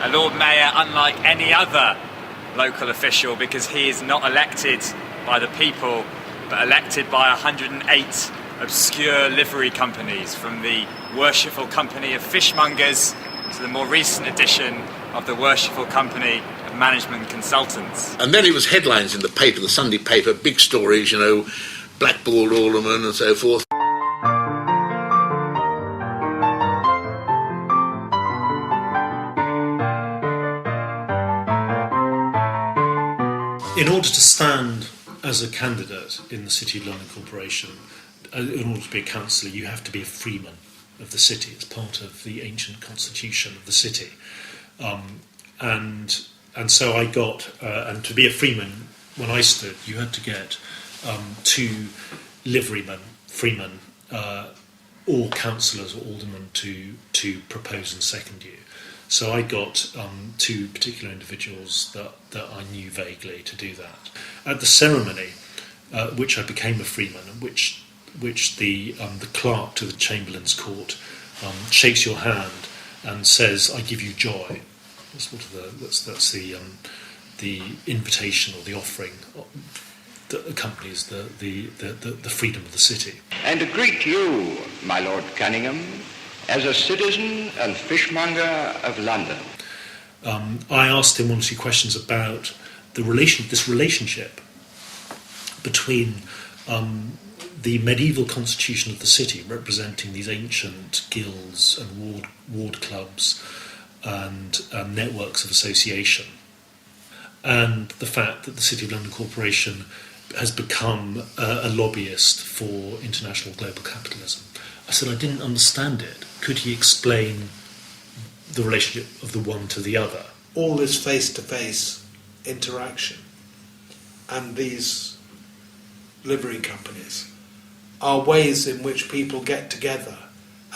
A Lord Mayor unlike any other local official because he is not elected by the people, but elected by 108 obscure livery companies, from the Worshipful Company of Fishmongers to the more recent edition of the Worshipful Company of Management Consultants.
And then it was headlines in the paper, the Sunday paper, big stories, you know, blackballed alderman and so forth.
In order to stand as a candidate in the City of London Corporation, in order to be a councillor, you have to be a freeman of the city. It's part of the ancient constitution of the city. And so I got, and to be a freeman, when I stood, you had to get 2 liverymen, freemen, or councillors or aldermen to propose and second you. So I got 2 particular individuals that I knew vaguely to do that. At the ceremony, which I became a freeman, and which the clerk to the Chamberlain's Court shakes your hand and says, "I give you joy." That's the invitation or the offering that accompanies the freedom of the city.
And to greet you, my Lord Cunningham, as a citizen and fishmonger of London.
I asked him 1 or 2 questions about this relationship between the medieval constitution of the city, representing these ancient guilds and ward clubs and networks of association, and the fact that the City of London Corporation has become a lobbyist for international global capitalism. I said I didn't understand it. Could he explain the relationship of the one to the other?
All this face-to-face interaction and these livery companies are ways in which people get together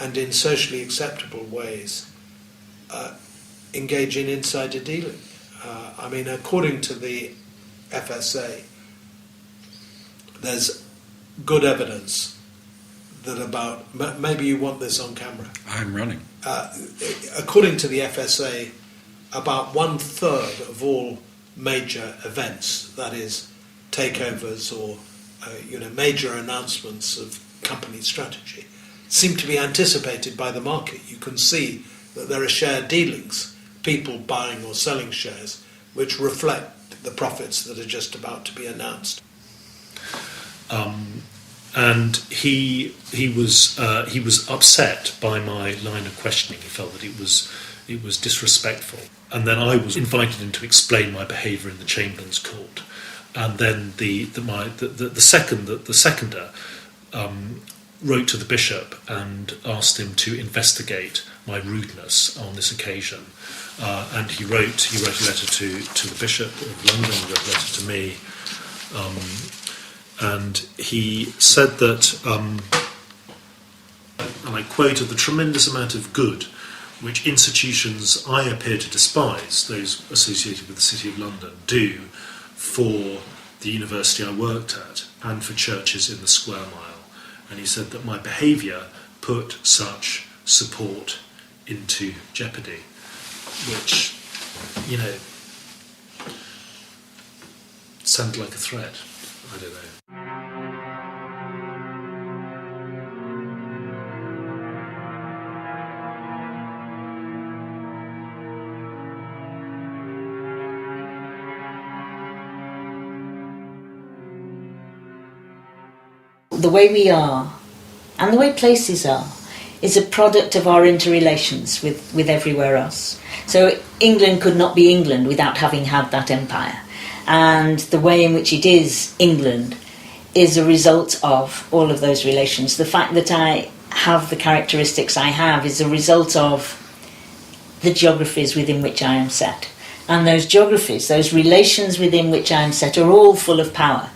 and in socially acceptable ways engage in insider dealing. I mean, according to the FSA, there's good evidence that about, maybe you want this on camera.
I'm running.
According to the FSA, about 1/3 of all major events, that is, takeovers or major announcements of company strategy, seem to be anticipated by the market. You can see that there are share dealings, people buying or selling shares, which reflect the profits that are just about to be announced.
And he was upset by my line of questioning. He felt that it was disrespectful. And then I was invited him to explain my behaviour in the Chamberlain's Court. And then the seconder wrote to the bishop and asked him to investigate my rudeness on this occasion. And he wrote a letter to the Bishop of London, he wrote a letter to me. And he said that, and I quote, "the tremendous amount of good which institutions I appear to despise, those associated with the City of London, do for the university I worked at and for churches in the Square Mile." And he said that my behaviour put such support into jeopardy, which, sounded like a threat. I don't know.
the way we are, and the way places are, is a product of our interrelations with everywhere else. So England could not be England without having had that empire. And the way in which it is England is a result of all of those relations. The fact that I have the characteristics I have is a result of the geographies within which I am set. And those geographies, those relations within which I am set, are all full of power.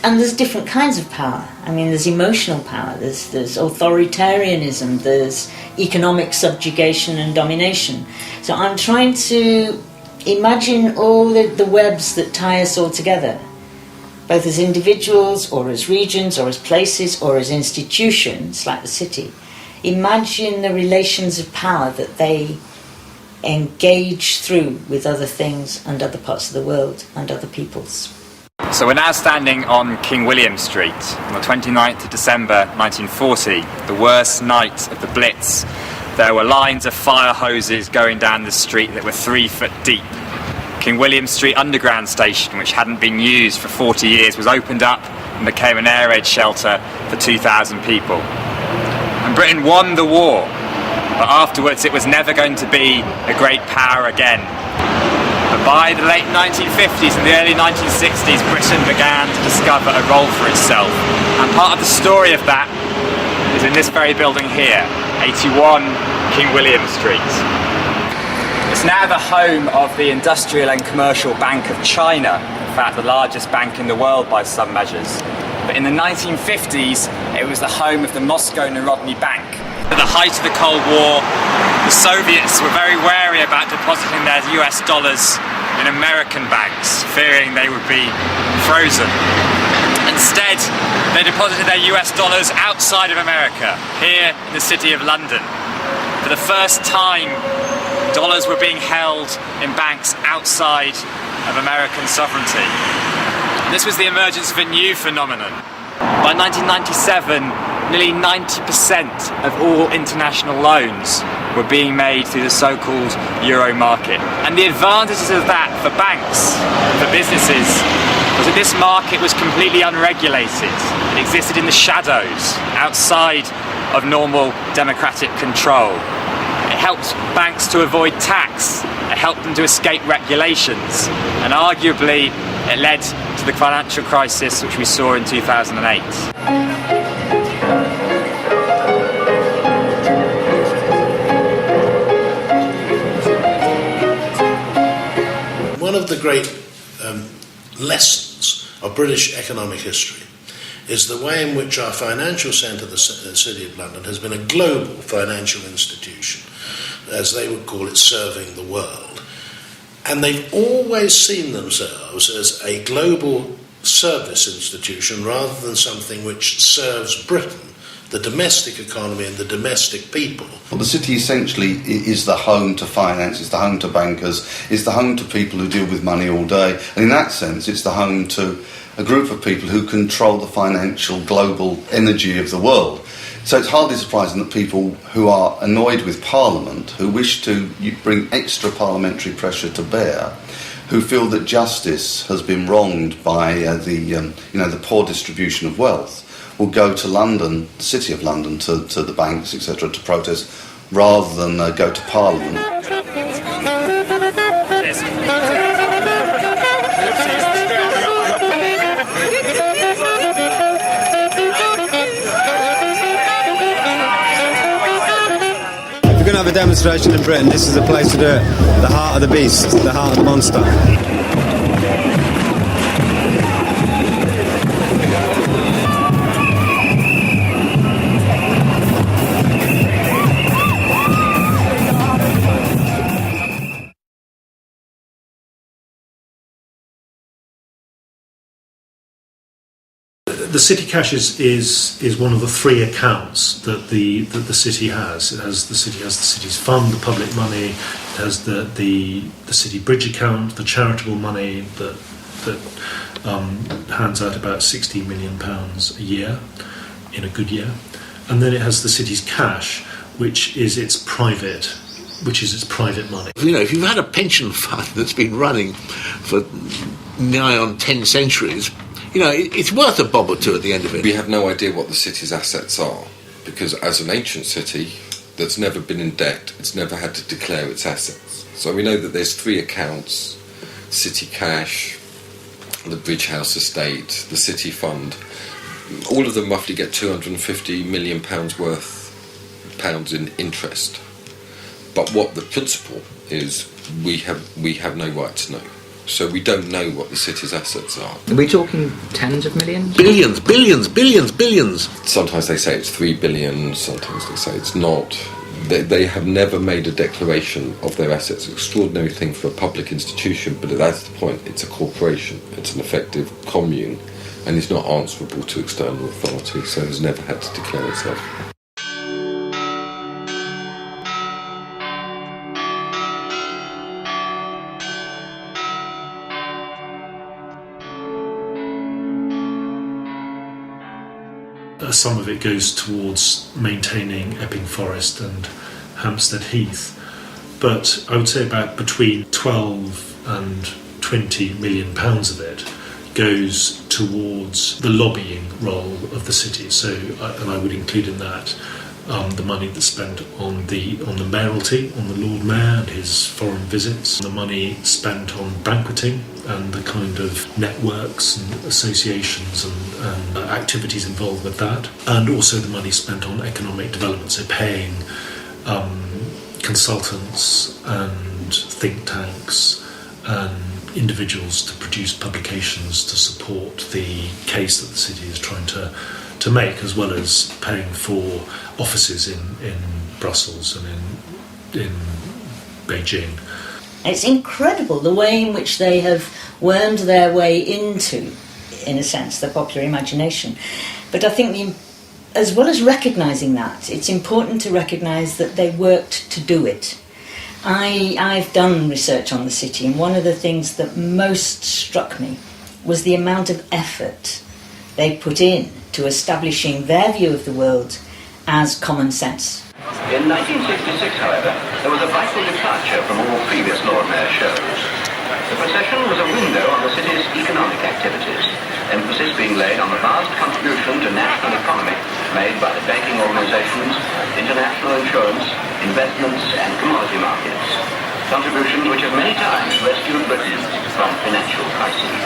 And there's different kinds of power. I mean, there's emotional power, there's authoritarianism, there's economic subjugation and domination. So I'm trying to imagine all the webs that tie us all together, both as individuals or as regions or as places or as institutions, like the city. Imagine the relations of power that they engage through with other things and other parts of the world and other peoples.
So we're now standing on King William Street on the 29th of December 1940, the worst night of the Blitz. There were lines of fire hoses going down the street that were 3 foot deep. King William Street Underground Station, which hadn't been used for 40 years, was opened up and became an air raid shelter for 2,000 people. And Britain won the war, but afterwards it was never going to be a great power again. But by the late 1950s and the early 1960s, Britain began to discover a role for itself. And part of the story of that is in this very building here, 81 King William Street. It's now the home of the Industrial and Commercial Bank of China, in fact the largest bank in the world by some measures. But in the 1950s, it was the home of the Moscow Narodny Bank. At the height of the Cold War, the Soviets were very wary about depositing their US dollars in American banks, fearing they would be frozen. Instead, they deposited their US dollars outside of America, here in the city of London. For the first time, dollars were being held in banks outside of American sovereignty. This was the emergence of a new phenomenon. By 1997, nearly 90% of all international loans were being made through the so-called euro market. And the advantages of that for banks, for businesses, was that this market was completely unregulated. It existed in the shadows, outside of normal democratic control. It helped banks to avoid tax, it helped them to escape regulations, and arguably it led to the financial crisis which we saw in 2008.
One of the great lessons of British economic history is the way in which our financial centre, the City of London, has been a global financial institution, as they would call it, serving the world. And they've always seen themselves as a global service institution rather than something which serves Britain, the domestic economy and the domestic people.
Well, the city essentially is the home to finance, it's the home to bankers, it's the home to people who deal with money all day, and in that sense it's the home to a group of people who control the financial global energy of the world. So it's hardly surprising that people who are annoyed with Parliament, who wish to bring extra parliamentary pressure to bear, who feel that justice has been wronged by the poor distribution of wealth, will go to London, the City of London, to the banks, etc., to protest, rather than go to Parliament.
If you're going to have a demonstration in Britain, this is the place to do it. The heart of the beast, the heart of the monster.
The city cash is one of the three accounts that the city has. The city has the city's fund, the public money. It has the city bridge account, the charitable money that that hands out about £60 million a year in a good year. And then it has the city's cash, which is its private money.
You know, if you've had a pension fund that's been running for nigh on 10 centuries, you know, it's worth a bob or two at the end of it.
We have no idea what the city's assets are, because as an ancient city that's never been in debt, it's never had to declare its assets. So we know that there's 3 accounts: city cash, the Bridge House estate, the city fund. All of them roughly get £250 million pounds in interest. But what the principle is, we have no right to know. So we don't know what the city's assets are.
Are we talking tens of millions?
Billions, billions, billions, billions.
Sometimes they say it's 3 billion, sometimes they say it's not. They have never made a declaration of their assets. An extraordinary thing for a public institution, but that's the point. It's a corporation. It's an effective commune, and it's not answerable to external authority, so it's never had to declare itself.
Some of it goes towards maintaining Epping Forest and Hampstead Heath, but I would say about between 12 and 20 million pounds of it goes towards the lobbying role of the city. So, and I would include in that the money that's spent on the mayoralty, on the Lord Mayor and his foreign visits, the money spent on banqueting and the kind of networks and associations and activities involved with that, and also the money spent on economic development, so paying consultants and think tanks and individuals to produce publications to support the case that the city is trying to make, as well as paying for offices in Brussels and in Beijing.
It's incredible the way in which they have wormed their way into, in a sense, the popular imagination. But I think as well as recognising that, it's important to recognise that they worked to do it. I've done research on the city, and one of the things that most struck me was the amount of effort they put in to establishing their view of the world as common sense.
In 1966, however, there was a vital departure from all previous Lord Mayor shows. The procession was a window on the city's economic activities, emphasis being laid on the vast contribution to national economy made by the banking organizations, international insurance, investments and commodity markets, contributions which have many times rescued Britain from financial crises.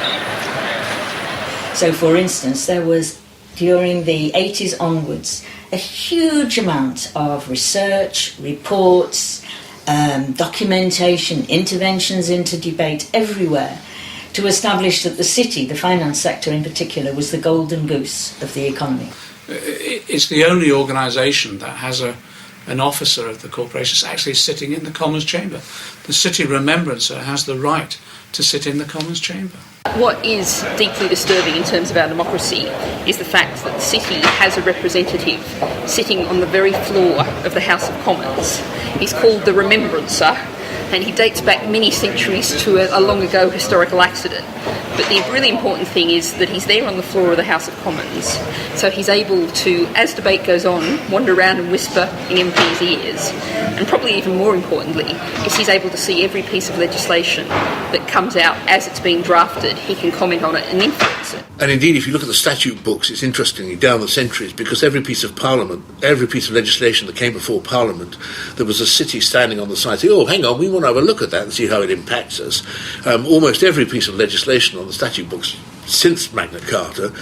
So, for instance, there was, during the 80s onwards, a huge amount of research, reports, documentation, interventions into debate everywhere to establish that the city, the finance sector in particular, was the golden goose of the economy.
It's the only organisation that has an officer of the corporation actually sitting in the Commons Chamber. The City Remembrancer has the right to sit in the Commons Chamber.
What is deeply disturbing in terms of our democracy is the fact that the city has a representative sitting on the very floor of the House of Commons. He's called the Remembrancer, and he dates back many centuries to a long ago historical accident. But the really important thing is that he's there on the floor of the House of Commons, so he's able to, as debate goes on, wander around and whisper in MPs' ears. And probably even more importantly, is he's able to see every piece of legislation that comes out as it's being drafted. He can comment on it and influence it.
And indeed, if you look at the statute books, it's interestingly down the centuries, because every piece of Parliament, every piece of legislation that came before Parliament, there was a city standing on the side saying, oh, hang on, we want to have a look at that and see how it impacts us. Almost every piece of legislation on the statute books since Magna Carta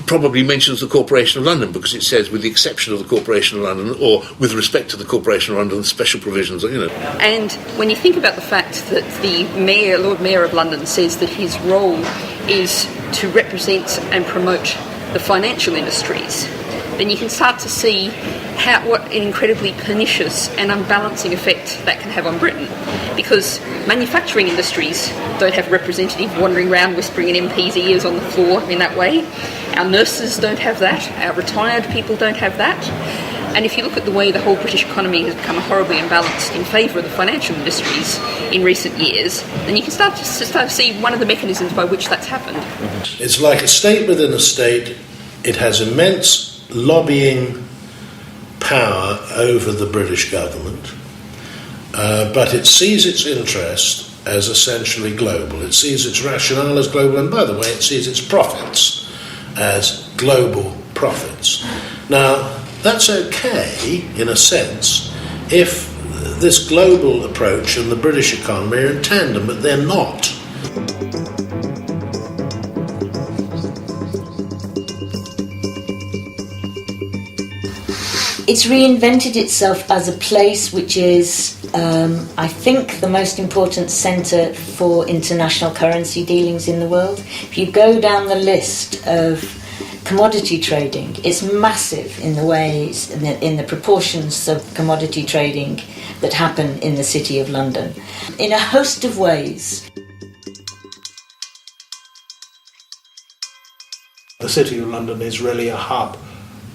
probably mentions the Corporation of London, because it says, with the exception of the Corporation of London, or with respect to the Corporation of London, special provisions, you know.
And when you think about the fact that the Mayor, Lord Mayor of London, says that his role is to represent and promote the financial industries, then you can start to see what an incredibly pernicious and unbalancing effect that can have on Britain. Because manufacturing industries don't have a representative wandering around whispering in MPs' ears on the floor in that way. Our nurses don't have that. Our retired people don't have that. And if you look at the way the whole British economy has become horribly imbalanced in favour of the financial industries in recent years, then you can start to see one of the mechanisms by which that's happened.
It's like a state within a state. It has immense lobbying power over the British government, but it sees its interest as essentially global. It sees its rationale as global, and by the way, it sees its profits as global profits. Now, that's okay, in a sense, if this global approach and the British economy are in tandem, but they're not.
It's reinvented itself as a place which is, I think, the most important centre for international currency dealings in the world. If you go down the list of commodity trading, it's massive in the ways, in the proportions of commodity trading that happen in the City of London, in a host of ways.
The City of London is really a hub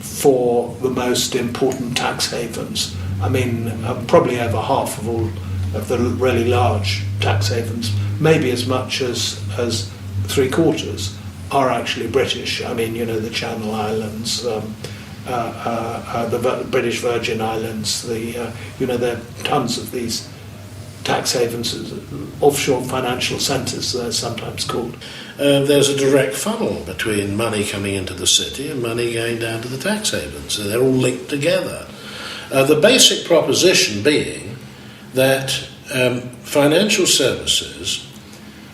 for the most important tax havens. I mean, probably over half of all of the really large tax havens, maybe as much as 3/4, are actually British. I mean, you know, the Channel Islands, the British Virgin Islands, there are tons of these tax havens, offshore financial centres, they're sometimes called.
There's a direct funnel between money coming into the city and money going down to the tax havens. So they're all linked together. The basic proposition being that financial services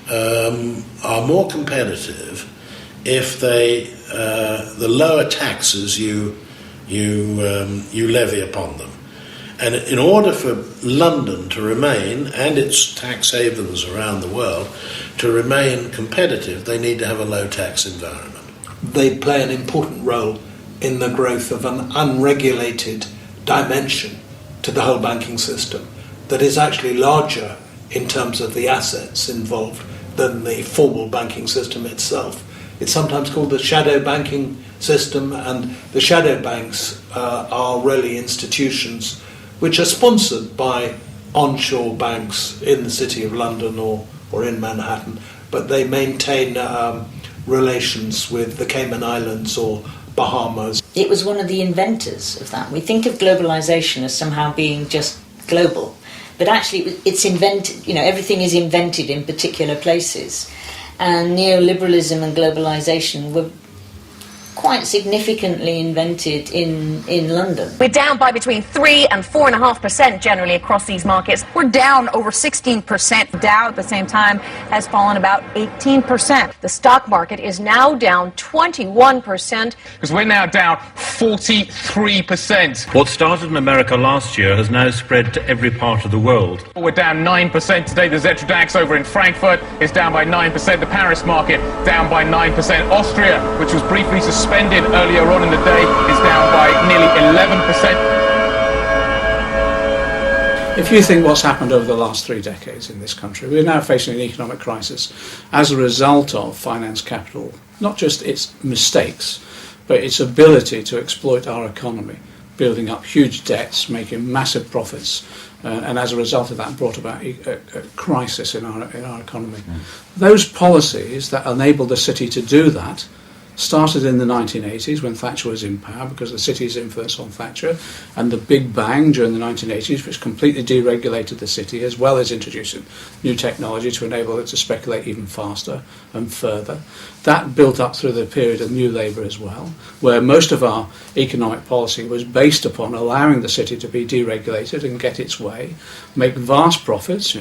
are more competitive if the lower taxes you levy upon them. And in order for London to remain, and its tax havens around the world, to remain competitive, they need to have a low tax environment.
They play an important role in the growth of an unregulated dimension to the whole banking system that is actually larger in terms of the assets involved than the formal banking system itself. It's sometimes called the shadow banking system, and the shadow banks are really institutions which are sponsored by onshore banks in the City of London or in Manhattan, but they maintain relations with the Cayman Islands or Bahamas.
It was one of the inventors of that. We think of globalisation as somehow being just global, but actually it's invented, everything is invented in particular places. And neoliberalism and globalisation were quite significantly invented in London.
We're down by between 3 and 4.5% generally across these markets. We're down over 16%. Dow at the same time has fallen about 18%. The stock market is now down 21%.
Because we're now down 43%.
What started in America last year has now spread to every part of the world.
We're down 9% today. The Xetra DAX over in Frankfurt is down by 9%. The Paris market down by 9%. Austria, which was briefly suspended earlier on in the day, is down by nearly 11%.
If you think what's happened over the last 3 decades in this country, we're now facing an economic crisis as a result of finance capital, not just its mistakes, but its ability to exploit our economy, building up huge debts, making massive profits, and as a result of that brought about a crisis in our economy. Those policies that enabled the city to do that started in the 1980s when Thatcher was in power, because of the city's influence on Thatcher, and the Big Bang during the 1980s, which completely deregulated the city, as well as introducing new technology to enable it to speculate even faster and further. That built up through the period of New Labour as well, where most of our economic policy was based upon allowing the city to be deregulated and get its way, make vast profits,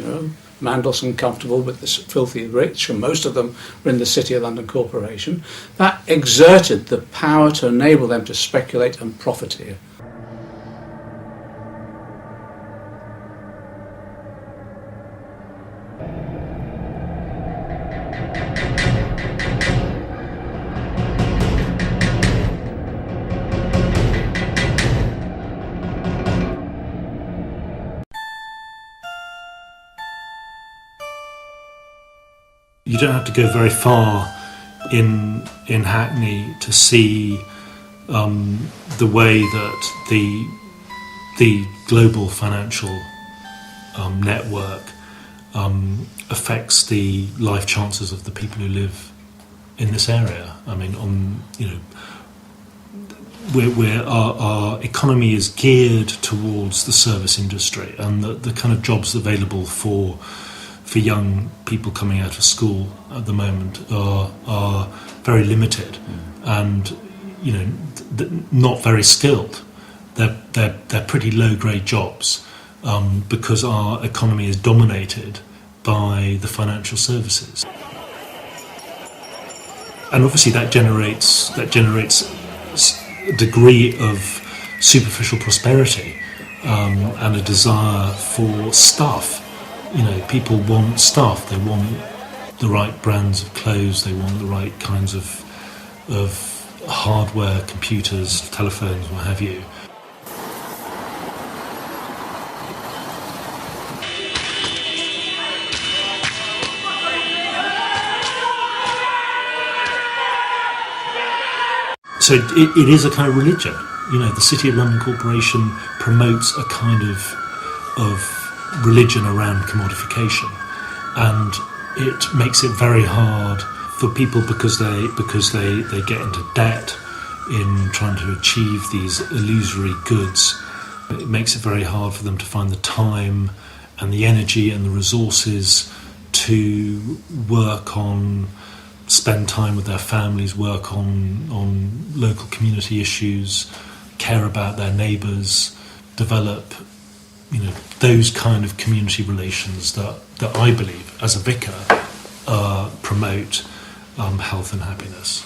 Mandelson comfortable with the filthy rich, and most of them were in the City of London Corporation. That exerted the power to enable them to speculate and profit here.
You don't have to go very far in Hackney to see the way that the global financial network affects the life chances of the people who live in this area. I mean, our economy is geared towards the service industry, and the kind of jobs available for young people coming out of school at the moment are very limited, and not very skilled. They're pretty low grade jobs because our economy is dominated by the financial services, and obviously that generates a degree of superficial prosperity and a desire for stuff. People want stuff. They want the right brands of clothes. They want the right kinds of hardware, computers, telephones, what have you. So it is a kind of religion. The City of London Corporation promotes a kind of religion around commodification, and it makes it very hard for people because they get into debt in trying to achieve these illusory goods. It makes it very hard for them to find the time and the energy and the resources to spend time with their families, work on local community issues, care about their neighbours, develop those kind of community relations that I believe, as a vicar, promote health and happiness.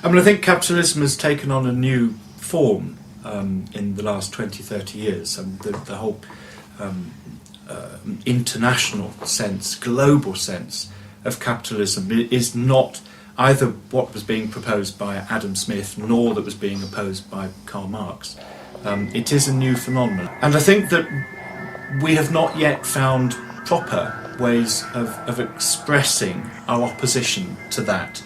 I think capitalism has taken on a new form in the last 20-30 years. The whole international sense, global sense of capitalism is not either what was being proposed by Adam Smith nor that was being opposed by Karl Marx. It is a new phenomenon, and I think that we have not yet found proper ways of expressing our opposition to that.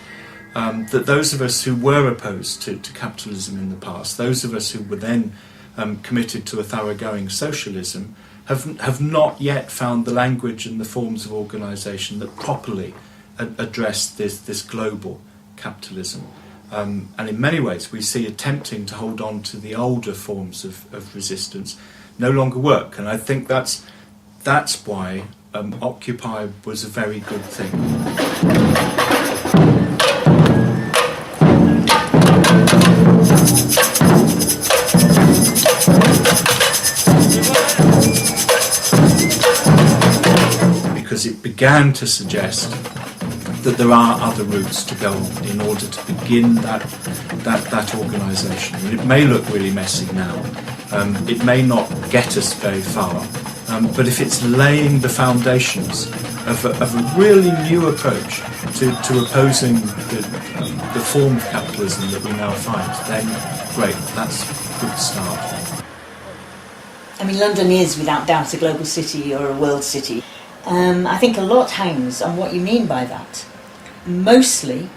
That those of us who were opposed to capitalism in the past, those of us who were then committed to a thoroughgoing socialism, have not yet found the language and the forms of organisation that properly address this global capitalism. And in many ways we see attempting to hold on to the older forms of resistance no longer work, and I think that's why Occupy was a very good thing. Because it began to suggest that there are other routes to go in order to begin that organisation. And it may look really messy now. It may not get us very far. But if it's laying the foundations of a really new approach to opposing the form of capitalism that we now find, then great, that's a good start.
I mean, London is without doubt a global city or a world city. I think a lot hangs on what you mean by that. Mostly,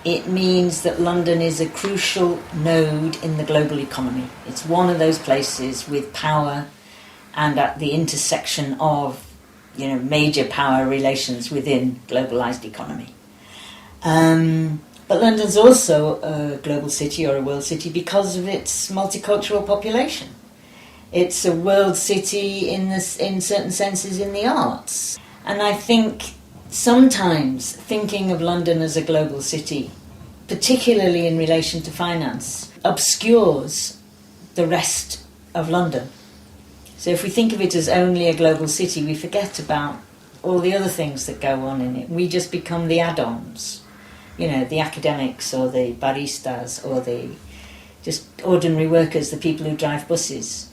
it means that London is a crucial node in the global economy. It's one of those places with power and at the intersection of, major power relations within globalised economy. But London's also a global city or a world city because of its multicultural population. It's a world city in certain senses in the arts. And I think sometimes thinking of London as a global city, particularly in relation to finance, obscures the rest of London. So if we think of it as only a global city, we forget about all the other things that go on in it. We just become the add-ons, the academics or the baristas or the just ordinary workers, the people who drive buses.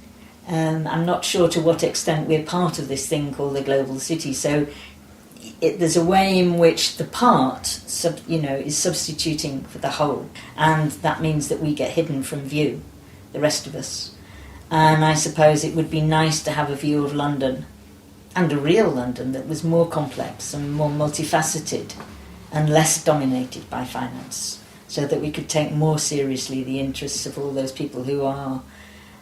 I'm not sure to what extent we're part of this thing called the global city. So there's a way in which the part, is substituting for the whole, and that means that we get hidden from view, the rest of us. And I suppose it would be nice to have a view of London, and a real London that was more complex and more multifaceted and less dominated by finance so that we could take more seriously the interests of all those people who are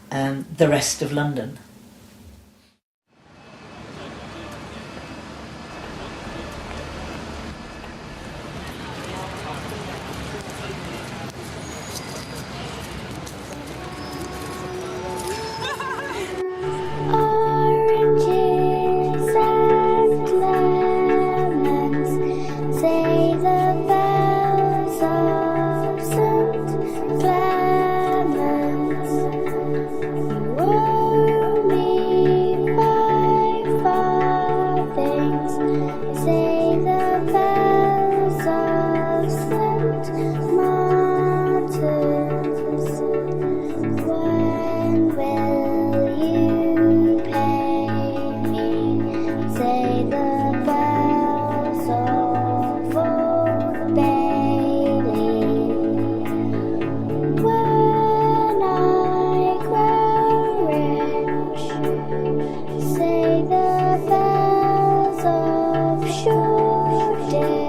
the rest of London.
Say the bells of Shoreditch.